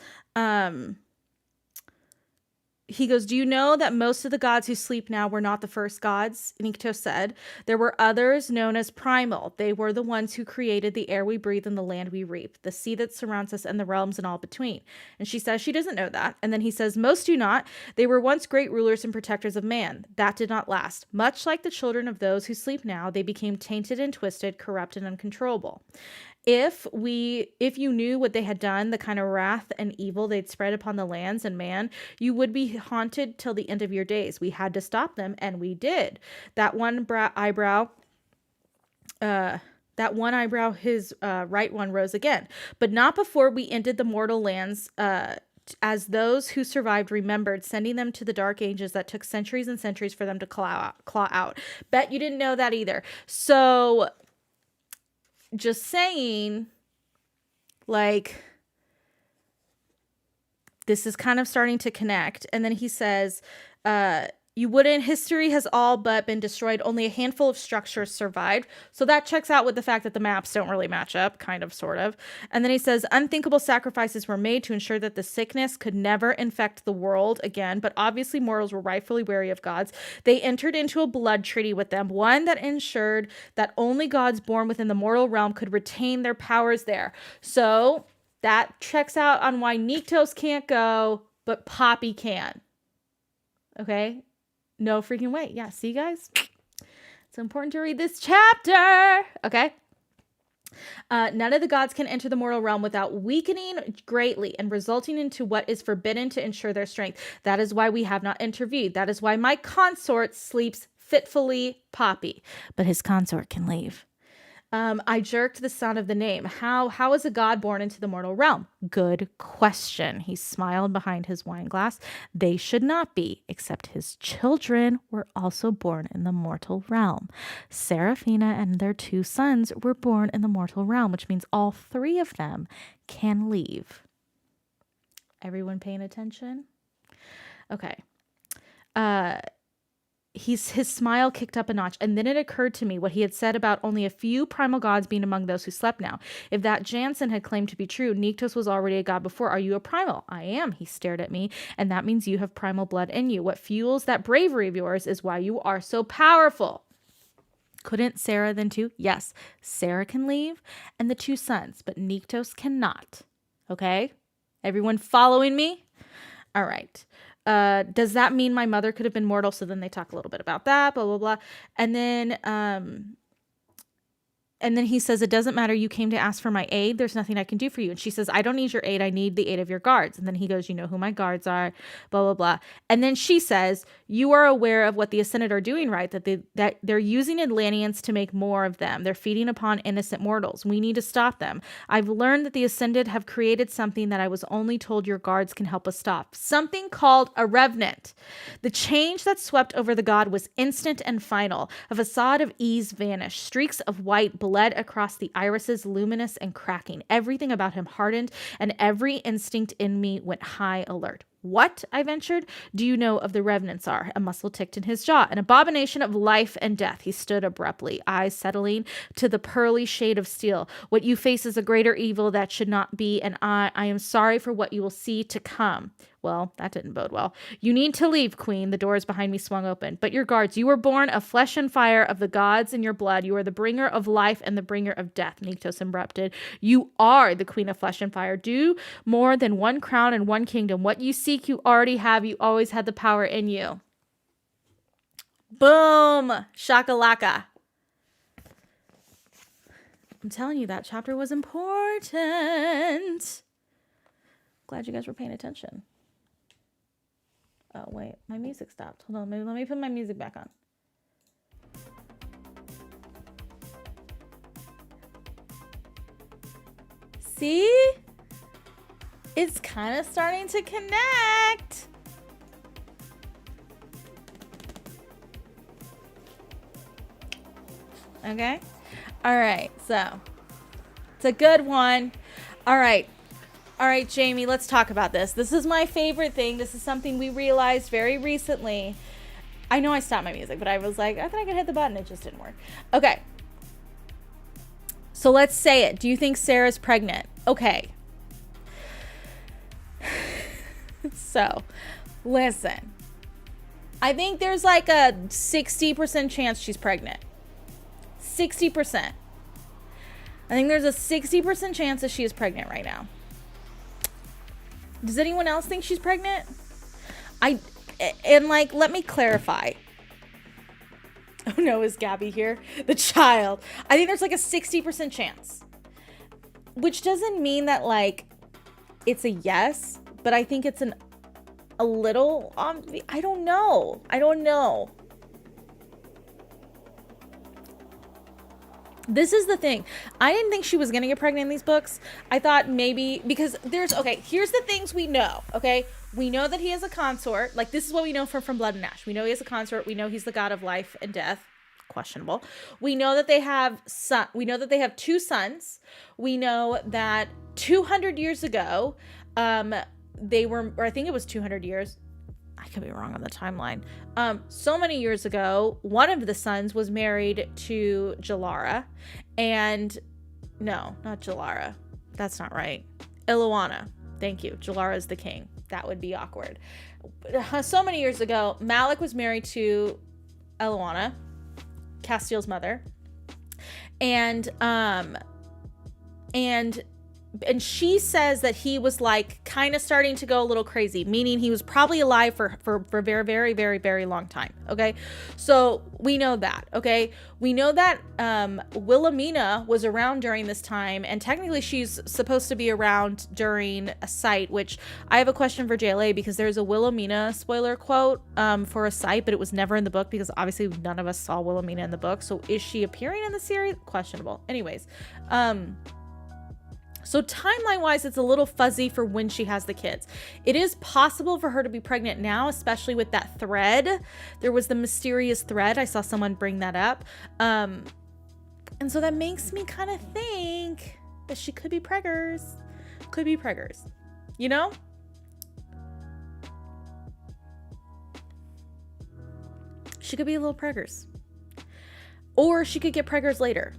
he goes, do you know that most of the gods who sleep now were not the first gods? Nikto said, there were others known as primal. They were the ones who created the air we breathe and the land we reap, the sea that surrounds us and the realms and all between. And she says she doesn't know that. And then he says, most do not. They were once great rulers and protectors of man. That did not last. Much like the children of those who sleep now, they became tainted and twisted, corrupt and uncontrollable. If you knew what they had done, the kind of wrath and evil they'd spread upon the lands and man, you would be haunted till the end of your days. We had to stop them, and we did. That one eyebrow, his right one rose again, but not before we ended the mortal lands. As those who survived remembered, sending them to the dark ages that took centuries and centuries for them to claw out. Bet you didn't know that either. So just saying, like, this is kind of starting to connect. And then he says, history has all but been destroyed. Only a handful of structures survived. So that checks out with the fact that the maps don't really match up, kind of, sort of. And then he says, unthinkable sacrifices were made to ensure that the sickness could never infect the world again. But obviously mortals were rightfully wary of gods. They entered into a blood treaty with them, one that ensured that only gods born within the mortal realm could retain their powers there. So that checks out on why Niktos can't go, but Poppy can. Okay? No freaking way. Yeah, see, guys? It's important to read this chapter. Okay? None of the gods can enter the mortal realm without weakening greatly and resulting into what is forbidden to ensure their strength. That is why we have not intervened. That is why my consort sleeps fitfully, Poppy. But his consort can leave. I jerked the sound of the name. How is a god born into the mortal realm? Good question. He smiled behind his wine glass. They should not be, except his children were also born in the mortal realm. Seraphina and their 2 sons were born in the mortal realm, which means all 3 of them can leave. Everyone paying attention? Okay. His smile kicked up a notch, and then it occurred to me what he had said about only a few primal gods being among those who slept now. If that Jansen had claimed to be true, Nyktos was already a god before. Are you a primal? I am, he stared at me, and that means you have primal blood in you. What fuels that bravery of yours is why you are so powerful. Couldn't Sarah then too? Yes, Sarah can leave, and the 2 sons, but Nyktos cannot. Okay? Everyone following me? All right. Does that mean my mother could have been mortal? So then they talk a little bit about that, blah, blah, blah. And then he says, it doesn't matter. You came to ask for my aid. There's nothing I can do for you. And she says, I don't need your aid. I need the aid of your guards. And then he goes, you know who my guards are, blah, blah, blah. And then she says, you are aware of what the Ascended are doing, right? That they're using Atlanteans to make more of them. They're feeding upon innocent mortals. We need to stop them. I've learned that the Ascended have created something that I was only told your guards can help us stop. Something called a revenant. The change that swept over the god was instant and final. A facade of ease vanished. Streaks of white bled across the irises, luminous and cracking. Everything about him hardened, and every instinct in me went high alert. What? I ventured. Do you know of the revenants are? A muscle ticked in his jaw. An abomination of life and death. He stood abruptly, eyes settling to the pearly shade of steel. What you face is a greater evil that should not be, and I am sorry for what you will see to come. Well, that didn't bode well. You need to leave, Queen. The doors behind me swung open. But your guards, you were born of flesh and fire, of the gods in your blood. You are the bringer of life and the bringer of death, Nyktos interrupted. You are the Queen of flesh and fire. Do more than one crown and one kingdom. What you seek, you already have. You always had the power in you. Boom! Shakalaka. I'm telling you, that chapter was important. Glad you guys were paying attention. Oh, wait. My music stopped. Hold on. Let me put my music back on. See? It's kind of starting to connect. Okay? All right. So, it's a good one. All right. All right, Jamie, let's talk about this. This is my favorite thing. This is something we realized very recently. I know I stopped my music, but I was like, I thought I could hit the button. It just didn't work. Okay. So let's say it. Do you think Sarah's pregnant? Okay. So, listen. I think there's like a 60% chance she's pregnant. 60%. I think there's a 60% chance that she is pregnant right now. Does anyone else think she's pregnant? Let me clarify. Oh no, is Gabby here? The child. I think there's like a 60% chance. Which doesn't mean that like it's a yes, but I think it's a little I don't know. This is the thing. I didn't think she was going to get pregnant in these books. I thought maybe because here's the things we know, okay? We know that he has a consort. Like, this is what we know from Blood and Ash. We know he has a consort. We know he's the god of life and death. Questionable. We know that they have 2 sons. We know that 200 years ago, they were, or I think it was 200 years. I could be wrong on the timeline. So many years ago, one of the sons was married to Jalara, and no, not Jalara. That's not right. Iluana. Thank you. Jalara is the king. That would be awkward. So many years ago, Malik was married to Iluana, Castiel's mother, and and she says that he was like kind of starting to go a little crazy, meaning he was probably alive for a very, very, very, very long time. Okay. So we know that. Okay. We know that Wilhelmina was around during this time, and technically she's supposed to be around during a site, which I have a question for JLA, because there's a Wilhelmina spoiler quote for a site, but it was never in the book because obviously none of us saw Wilhelmina in the book. So is she appearing in the series? Questionable. Anyways, so timeline-wise, it's a little fuzzy for when she has the kids. It is possible for her to be pregnant now, especially with that thread. There was the mysterious thread. I saw someone bring that up. And so that makes me kind of think that she could be preggers. Could be preggers. You know? She could be a little preggers. Or she could get preggers later.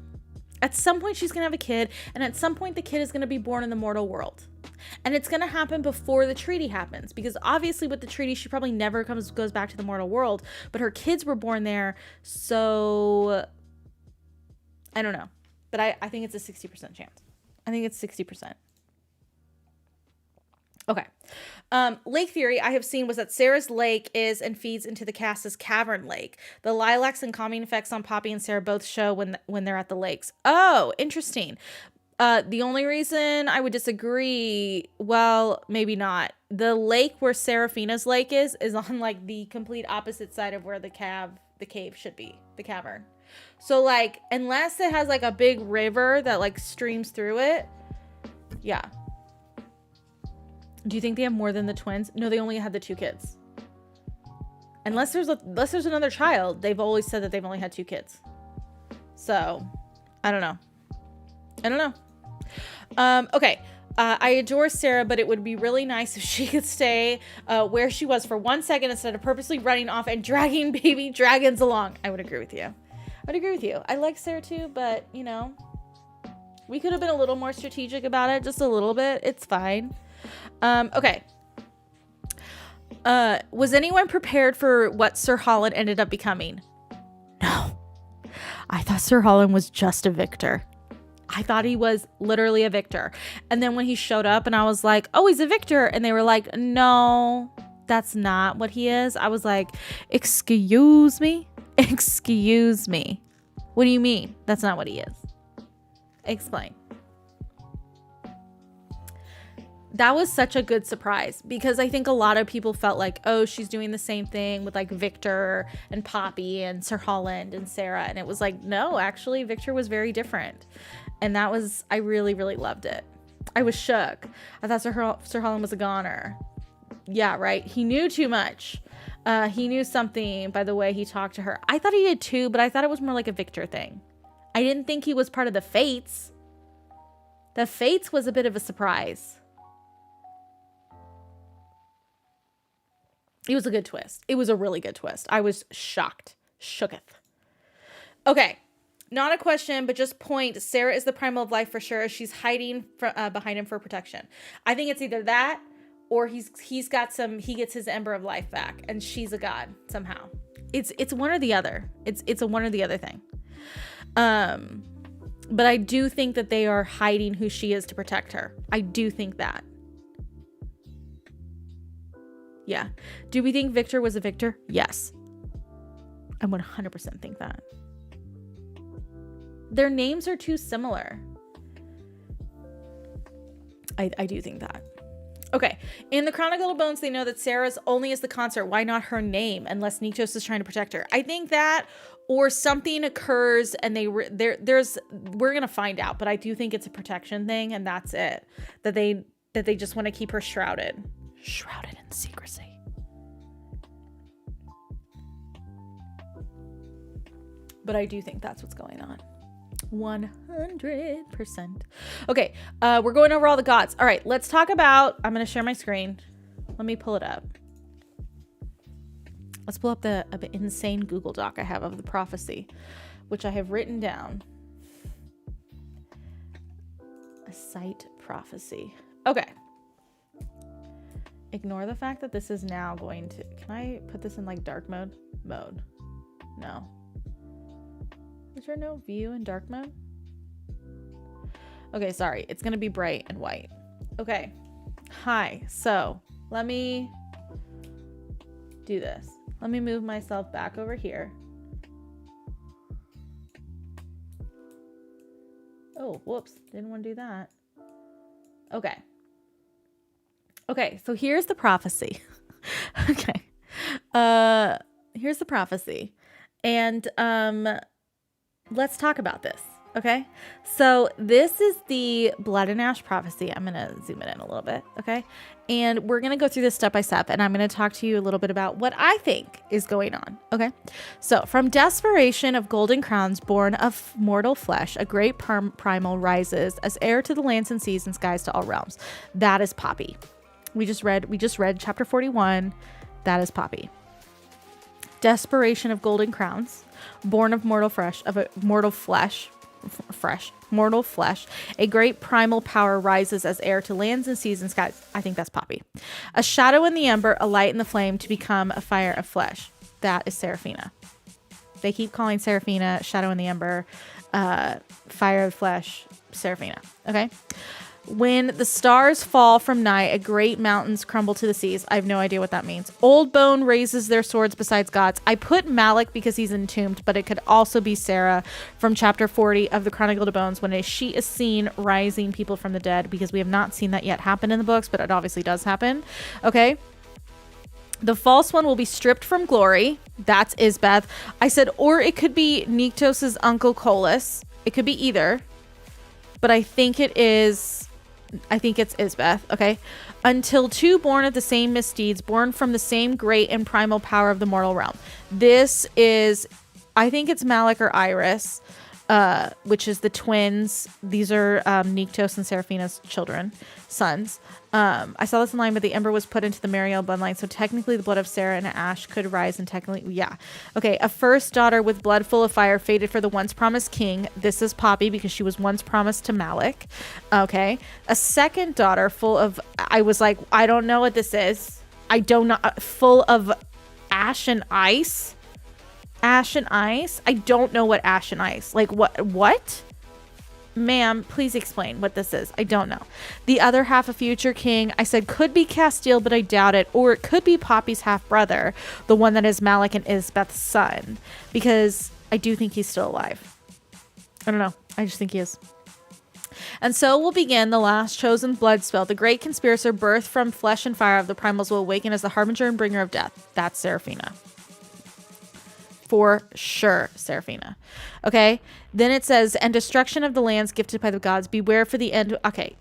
At some point, she's going to have a kid, and at some point, the kid is going to be born in the mortal world. And it's going to happen before the treaty happens, because obviously with the treaty, she probably never goes back to the mortal world, but her kids were born there, so I don't know. But I think it's a 60% chance. I think it's 60%. Okay. Lake theory I have seen was that Sarah's lake is and feeds into the cast's cavern lake. The lilacs and calming effects on Poppy and Sarah both show when they're at the lakes. Oh, interesting. The only reason I would disagree, well, maybe not. The lake where Seraphina's lake is on like the complete opposite side of where the cave should be, the cavern. So like, unless it has like a big river that like streams through it, yeah. Do you think they have more than the twins? No, they only had the 2 kids. Unless there's another child, they've always said that they've only had 2 kids. So, I don't know. Okay. I adore Sarah, but it would be really nice if she could stay where she was for 1 second instead of purposely running off and dragging baby dragons along. I would agree with you. I like Sarah too, but, you know, we could have been a little more strategic about it. Just a little bit. It's fine. Okay. Was anyone prepared for what Sir Holland ended up becoming? No. I thought Sir Holland was just a victor. I thought he was literally a victor. And then when he showed up and I was like, oh, he's a victor. And they were like, no, that's not what he is. I was like, excuse me? Excuse me. What do you mean? That's not what he is. Explain. That was such a good surprise, because I think a lot of people felt like, oh, she's doing the same thing with like Victor and Poppy and Sir Holland and Sarah. And it was like, no, actually Victor was very different. And that was, I really, really loved it. I was shook. I thought Sir Holland was a goner. Yeah, right. He knew too much. He knew something by the way he talked to her. I thought he did too, but I thought it was more like a Victor thing. I didn't think he was part of the Fates. The Fates was a bit of a surprise. It was a good twist. It was a really good twist. I was shocked. Shooketh. Okay. Not a question, but just point. Sarah is the primal of life for sure. She's hiding behind him for protection. I think it's either that or he gets his Ember of life back and she's a god somehow. It's one or the other. It's a one or the other thing. But I do think that they are hiding who she is to protect her. I do think that. Yeah. Do we think Victor was a victor? Yes. I 100% think that. Their names are too similar. I do think that. Okay. In the Chronicle of Bones, they know that Sarah's only is the consort. Why not her name? Unless Nikos is trying to protect her. I think that, or something occurs and we're going to find out, but I do think it's a protection thing, and that's it. That they just want to keep her shrouded in secrecy. But I do think that's what's going on. 100%. Okay, we're going over all the gods. All right, let's talk about, I'm going to share my screen. Let me pull it up. Let's pull up the insane Google Doc I have of the prophecy, which I have written down. A site prophecy. Okay. Ignore the fact that this is now going to... Can I put this in like dark mode? No. Is there no view in dark mode? Okay, sorry. It's going to be bright and white. Okay. Hi. So let me do this. Let me move myself back over here. Oh, whoops. Didn't want to do that. Okay. Okay, so here's the prophecy. Okay. Here's the prophecy. And let's talk about this. Okay. So this is the blood and ash prophecy. I'm going to zoom it in a little bit. Okay. And we're going to go through this step by step, and I'm going to talk to you a little bit about what I think is going on. Okay. So from desperation of golden crowns born of mortal flesh, a great primal rises as heir to the lands and seas and skies to all realms. That is Poppy. We just read chapter 41. That is Poppy. Desperation of golden crowns, born of mortal flesh, a great primal power rises as heir to lands and seas and skies. I think that's Poppy. A shadow in the ember, a light in the flame to become a fire of flesh. That is Seraphina. They keep calling Seraphina shadow in the ember, fire of flesh, Seraphina. Okay. When the stars fall from night, a great mountains crumble to the seas. I have no idea what that means. Old bone raises their swords besides gods. I put Malik because he's entombed, but it could also be Sarah from chapter 40 of the Chronicle of Bones when she is seen rising people from the dead, because we have not seen that yet happen in the books, but it obviously does happen. Okay. The false one will be stripped from glory. That's Isbeth. I said, or it could be Nyctos's uncle Colas. It could be either, but I think it's Isbeth, okay? Until two born of the same misdeeds, born from the same great and primal power of the mortal realm. This is, I think it's Malik or Iris, which is the twins. These are Nyctos and Seraphina's sons. I saw this in line, but the ember was put into the Mariel bloodline, so technically the blood of Sarah and Ash could rise, and technically, yeah. Okay, a first daughter with blood full of fire fated for the once promised king. This is Poppy because she was once promised to Malik. Okay, a second daughter full of, I was like, I don't know what this is. I don't know, full of ash and ice. Ash and ice? I don't know what ash and ice, like what? Ma'am, please explain what this is. I don't know. The other half, a future king, I said could be Castile, but I doubt it. Or it could be Poppy's half brother, the one that is Malik and Isbeth's son, because I do think he's still alive. I don't know. I just think he is. And so will begin the last chosen blood spell. The great conspirator, birthed from flesh and fire of the primals, will awaken as the harbinger and bringer of death. That's Seraphina. For sure, Seraphina. Okay. Then it says, and destruction of the lands gifted by the gods. Beware for the end. Okay.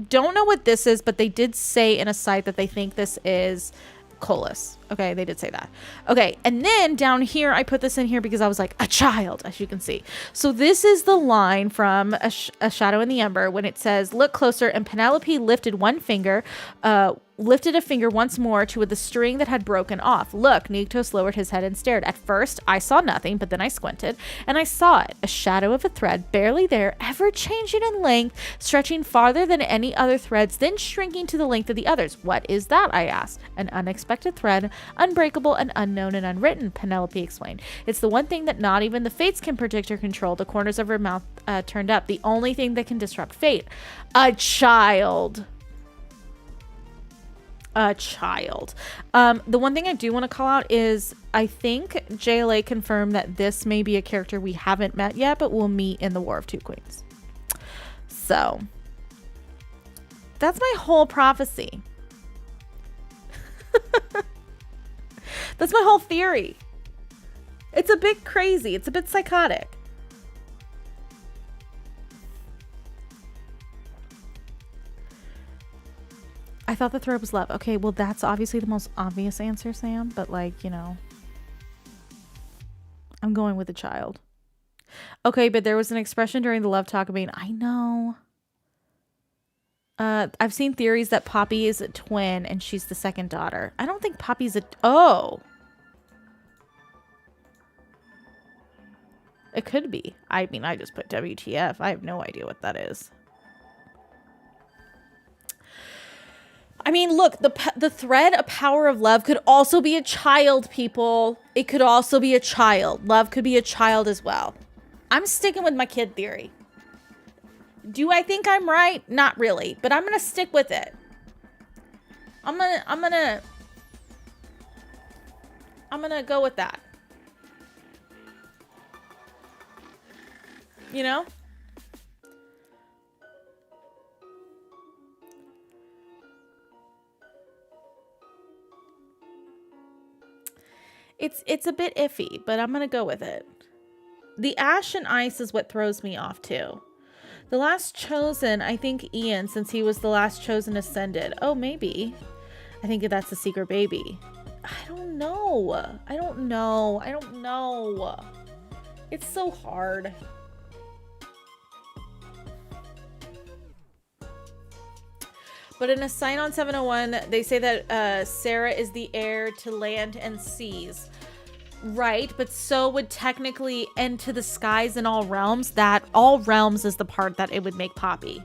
Don't know what this is, but they did say in a site that they think this is Colas. Okay, they did say that. Okay, and then down here, I put this in here because I was like, a child, as you can see. So this is the line from a Shadow in the Ember when it says, look closer, and Penelope lifted a finger once more to the string that had broken off. Look, Nyctos lowered his head and stared. At first, I saw nothing, but then I squinted, and I saw it, a shadow of a thread, barely there, ever changing in length, stretching farther than any other threads, then shrinking to the length of the others. What is that? I asked. An unexpected thread, unbreakable and unknown and unwritten, Penelope explained. It's the one thing that not even the fates can predict or control. The corners of her mouth turned up. The only thing that can disrupt fate. A child. A child. The one thing I do want to call out is I think JLA confirmed that this may be a character we haven't met yet, but we'll meet in the War of Two Queens. So that's my whole prophecy. That's my whole theory. It's a bit crazy. It's a bit psychotic. I thought the thread was love. Okay, well, that's obviously the most obvious answer, Sam. But, like, you know, I'm going with a child. Okay, but there was an expression during the love talk about, I know. I've seen theories that Poppy is a twin and she's the second daughter. I don't think Poppy's oh. It could be. I mean, I just put WTF. I have no idea what that is. I mean, look, the thread, a power of love, could also be a child, people. It could also be a child. Love could be a child as well. I'm sticking with my kid theory. Do I think I'm right? Not really, but I'm gonna stick with it. I'm gonna go with that. You know? It's a bit iffy, but I'm gonna go with it. The ash and ice is what throws me off too. The last chosen, I think Ian, since he was the last chosen, ascended. Oh, maybe. I think that's a secret baby. I don't know. I don't know. It's so hard. But in a sign on 701, they say that Sarah is the heir to land and seas. Right, but so would technically Into the Skies and All Realms. That All Realms is the part that it would make Poppy.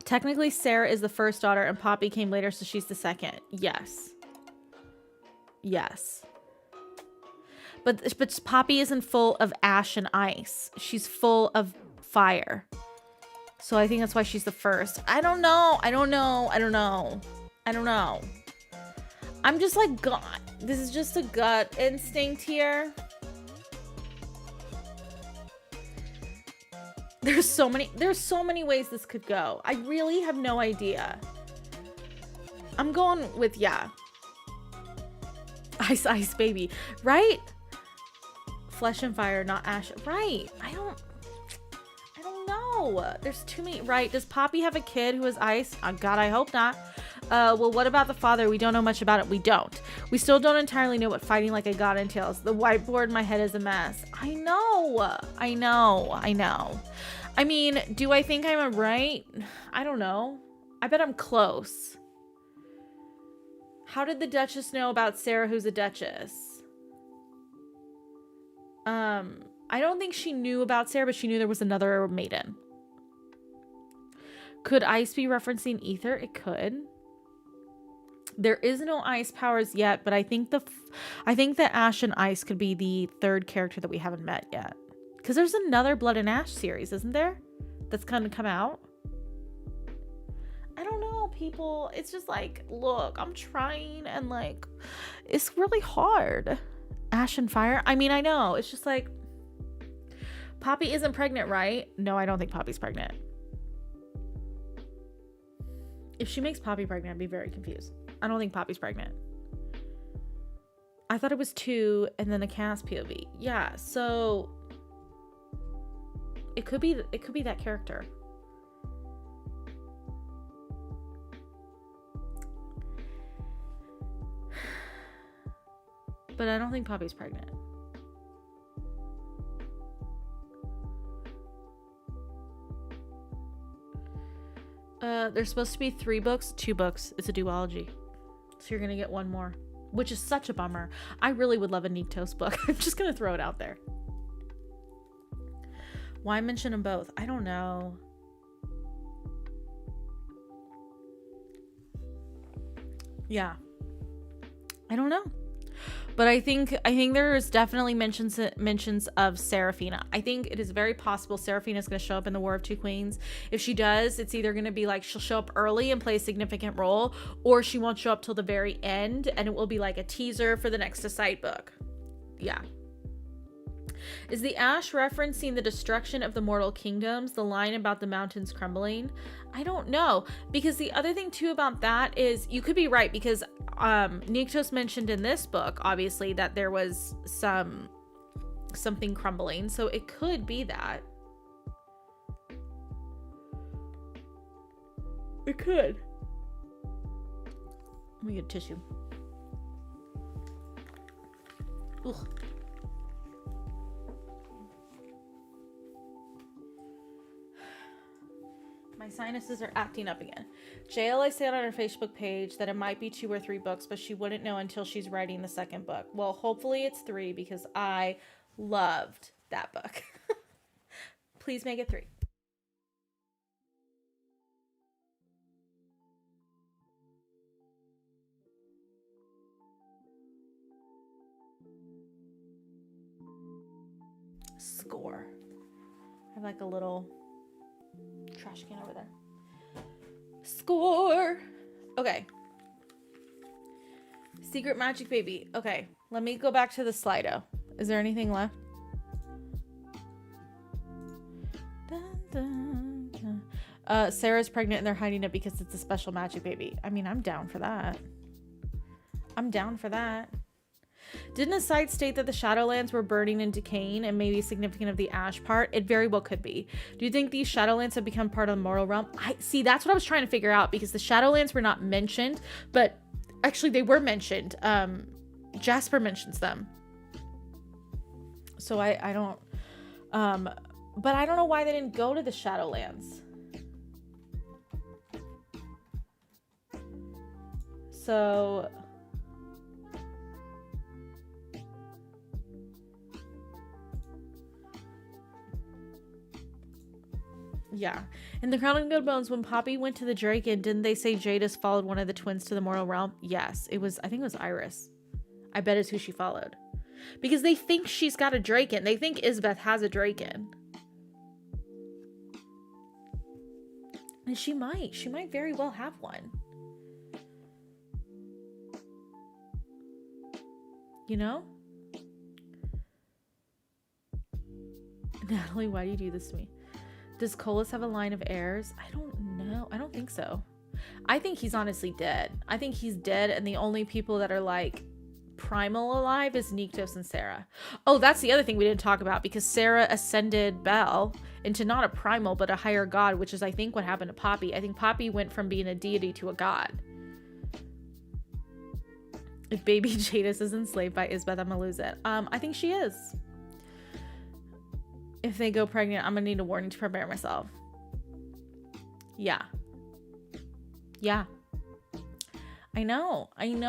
Technically, Sarah is the first daughter and Poppy came later, so she's the second. Yes. Yes. But Poppy isn't full of ash and ice. She's full of fire. So I think that's why she's the first. I don't know. I'm just like, God, this is just a gut instinct here. There's so many ways this could go. I really have no idea. I'm going with, yeah. Ice baby, right? Flesh and fire, not ash. Right. I don't know. There's too many. Right. Does Poppy have a kid who is ice? Oh, God, I hope not. Well, what about the father? We don't know much about it. We don't. We still don't entirely know what fighting like a god entails. The whiteboard in my head is a mess. I know. I mean, do I think I'm right? I don't know. I bet I'm close. How did the Duchess know about Sarah, who's a Duchess? I don't think she knew about Sarah, but she knew there was another maiden. Could ice be referencing ether? It could. There is no ice powers yet, but I think the Ash and Ice could be the third character that we haven't met yet. Because there's another Blood and Ash series, isn't there? That's gonna come out. I don't know, people. It's just like, look, I'm trying and like, it's really hard. Ash and Fire. I mean, I know. It's just like, Poppy isn't pregnant, right? No, I don't think Poppy's pregnant. If she makes Poppy pregnant, I'd be very confused. I don't think Poppy's pregnant. I thought it was 2 and then the cast POV. Yeah, so it could be that character. But I don't think Poppy's pregnant. There's supposed to be 3 books, 2 books. It's a duology. So you're going to get 1 more, which is such a bummer. I really would love a Niktos book. I'm just going to throw it out there. Why mention them both? I don't know. Yeah. I don't know. But I think there's definitely mentions of Seraphina. I think it is very possible Seraphina is going to show up in the War of Two Queens. If she does, it's either going to be like she'll show up early and play a significant role, or she won't show up till the very end, and it will be like a teaser for the next Aside book. Yeah. Is the ash referencing the destruction of the mortal kingdoms, the line about the mountains crumbling? I don't know, because the other thing too about that is you could be right, because Niktos mentioned in this book obviously that there was something crumbling, so it could be that. It could. Let me get tissue. Ugh. My sinuses are acting up again. JLA said on her Facebook page that it might be 2 or 3 books, but she wouldn't know until she's writing the second book. Well, hopefully it's 3, because I loved that book. Please make it 3. Score. I have like a little trash can over there. Score. Okay. Secret Magic Baby. Okay, let me go back to the Slido. Is there anything left? Dun, dun, dun. Sarah's pregnant and they're hiding it because it's a special magic baby. I mean, I'm down for that. I'm down for that. Didn't a site state that the Shadowlands were burning and decaying and maybe significant of the ash part? It very well could be. Do you think these Shadowlands have become part of the mortal realm? I see, that's what I was trying to figure out, because the Shadowlands were not mentioned, but actually they were mentioned. Jasper mentions them. So I don't, but I don't know why they didn't go to the Shadowlands. So yeah. In the Crown and Good Bones, when Poppy went to the Draken, didn't they say Jadis followed one of the twins to the mortal realm? Yes, it was, I think it was Iris. I bet is who she followed. Because they think she's got a Draken. They think Isbeth has a Draken. And she might very well have one. You know? Natalie, why do you do this to me? Does Colas have a line of heirs? I don't know. I don't think so. I think he's honestly dead. I think he's dead, and the only people that are like primal alive is Nyktos and Sarah. Oh, that's the other thing we didn't talk about, because Sarah ascended Belle into not a primal but a higher god, which is I think what happened to Poppy. I think Poppy went from being a deity to a god. If baby Jadis is enslaved by Isbeth, I'm gonna lose it. I think she is. If they go pregnant, I'm gonna need a warning to prepare myself. Yeah. Yeah. I know. And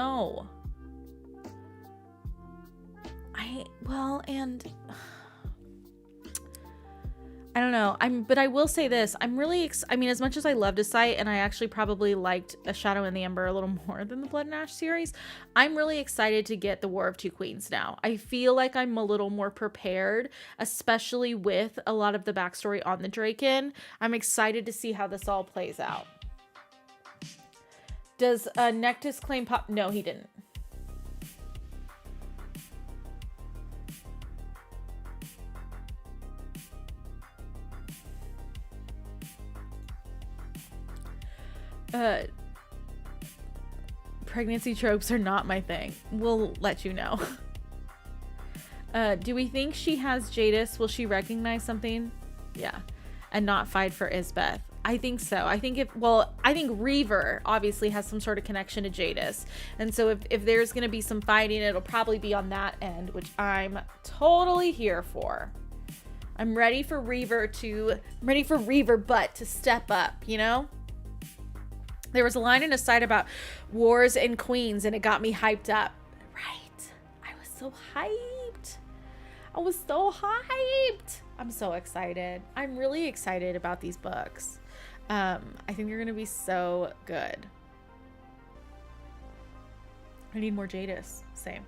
I don't know. But I will say this. I'm really, I mean, as much as I loved a site, and I actually probably liked A Shadow in the Ember a little more than the Blood and Ash series, I'm really excited to get the War of Two Queens now. I feel like I'm a little more prepared, especially with a lot of the backstory on the Draken. I'm excited to see how this all plays out. Does Nectus claim Pop? No, he didn't. Pregnancy tropes are not my thing. We'll let you know. Do we think she has Jadis? Will she recognize something? Yeah. And not fight for Isbeth? I think so. I think Reaver obviously has some sort of connection to Jadis. And so if there's going to be some fighting, it'll probably be on that end, which I'm totally here for. I'm ready for Reaver butt to step up, you know? There was a line in a site about wars and queens, and it got me hyped up. Right. I was so hyped. I'm so excited. I'm really excited about these books. I think they're going to be so good. I need more Jadis. Same.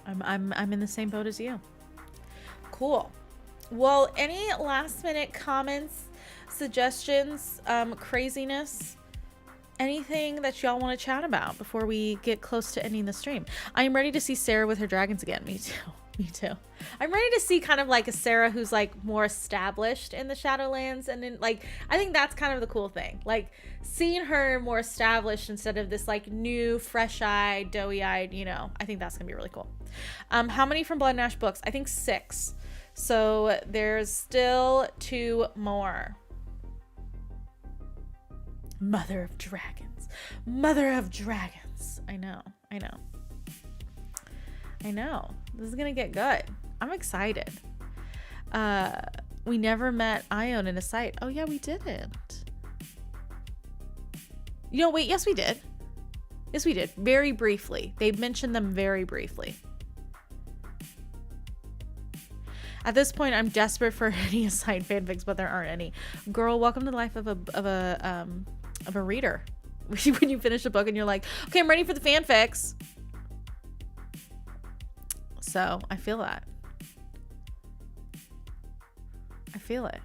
I'm in the same boat as you. Cool. Well, any last minute comments, suggestions, craziness, anything that y'all want to chat about before we get close to ending the stream? I am ready to see Sarah with her dragons again. Me too. I'm ready to see kind of like a Sarah who's like more established in the Shadowlands, and then like I think that's kind of the cool thing, like seeing her more established instead of this like new fresh-eyed, doughy-eyed, you know. I think that's gonna be really cool. How many from Blood and Ash books? I think 6. So there's still 2 more. Mother of dragons. I know. This is gonna get good. I'm excited. We never met Ione in a site. Oh yeah, we didn't. You know, wait, yes we did. Very briefly. They mentioned them very briefly. At this point, I'm desperate for any assigned fanfics, but there aren't any. Girl, welcome to the life of a reader. When you finish a book and you're like, okay, I'm ready for the fanfics. So I feel that. I feel it.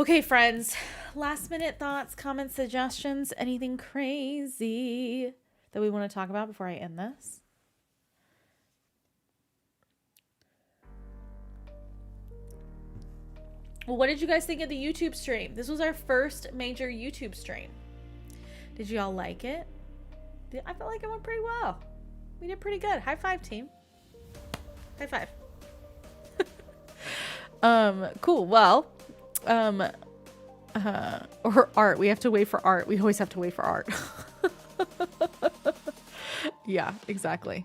Okay, friends, last minute thoughts, comments, suggestions, anything crazy that we want to talk about before I end this? Well, what did you guys think of the YouTube stream? This was our first major YouTube stream. Did you all like it? I felt like it went pretty well. We did pretty good. High five, team. High five. Cool. Well, or art. We have to wait for art. We always have to wait for art. Yeah, exactly.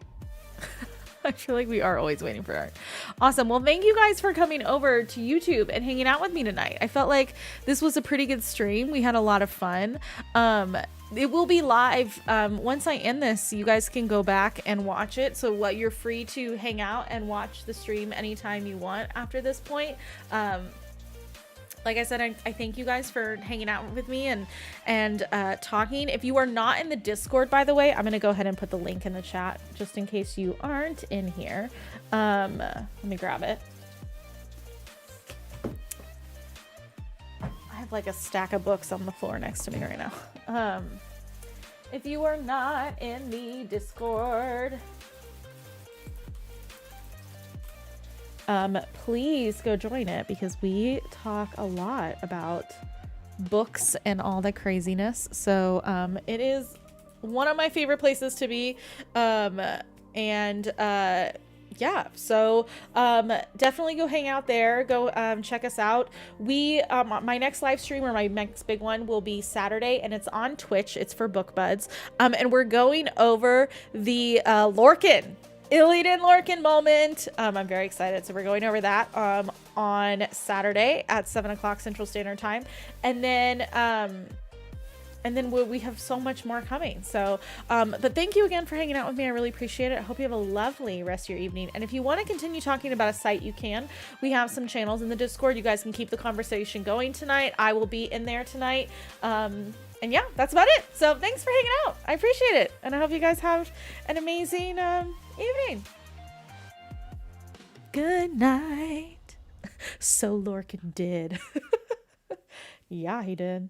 I feel like we are always waiting for art. Awesome. Well, thank you guys for coming over to YouTube and hanging out with me tonight. I felt like this was a pretty good stream. We had a lot of fun. It will be live. Once I end this, you guys can go back and watch it. So what you're free to hang out and watch the stream anytime you want after this point. Like I said, I thank you guys for hanging out with me and talking. If you are not in the Discord, by the way, I'm going to go ahead and put the link in the chat just in case you aren't in here. Let me grab it. I have like a stack of books on the floor next to me right now. If you are not in the Discord, please go join it because we talk a lot about books and all the craziness. So it is one of my favorite places to be. Yeah, so definitely go hang out there. Go check us out. We my next live stream, or my next big one, will be Saturday, and it's on Twitch. It's for Book Buds. And we're going over the Lorcan. Illidan Lorcan moment. I'm very excited. So we're going over that on Saturday at 7 o'clock Central Standard Time. And then we have so much more coming. So, but thank you again for hanging out with me. I really appreciate it. I hope you have a lovely rest of your evening. And if you want to continue talking about a site, you can. We have some channels in the Discord. You guys can keep the conversation going tonight. I will be in there tonight. And yeah, that's about it. So thanks for hanging out. I appreciate it. And I hope you guys have an amazing evening. Good night. So Lorcan did. Yeah, he did.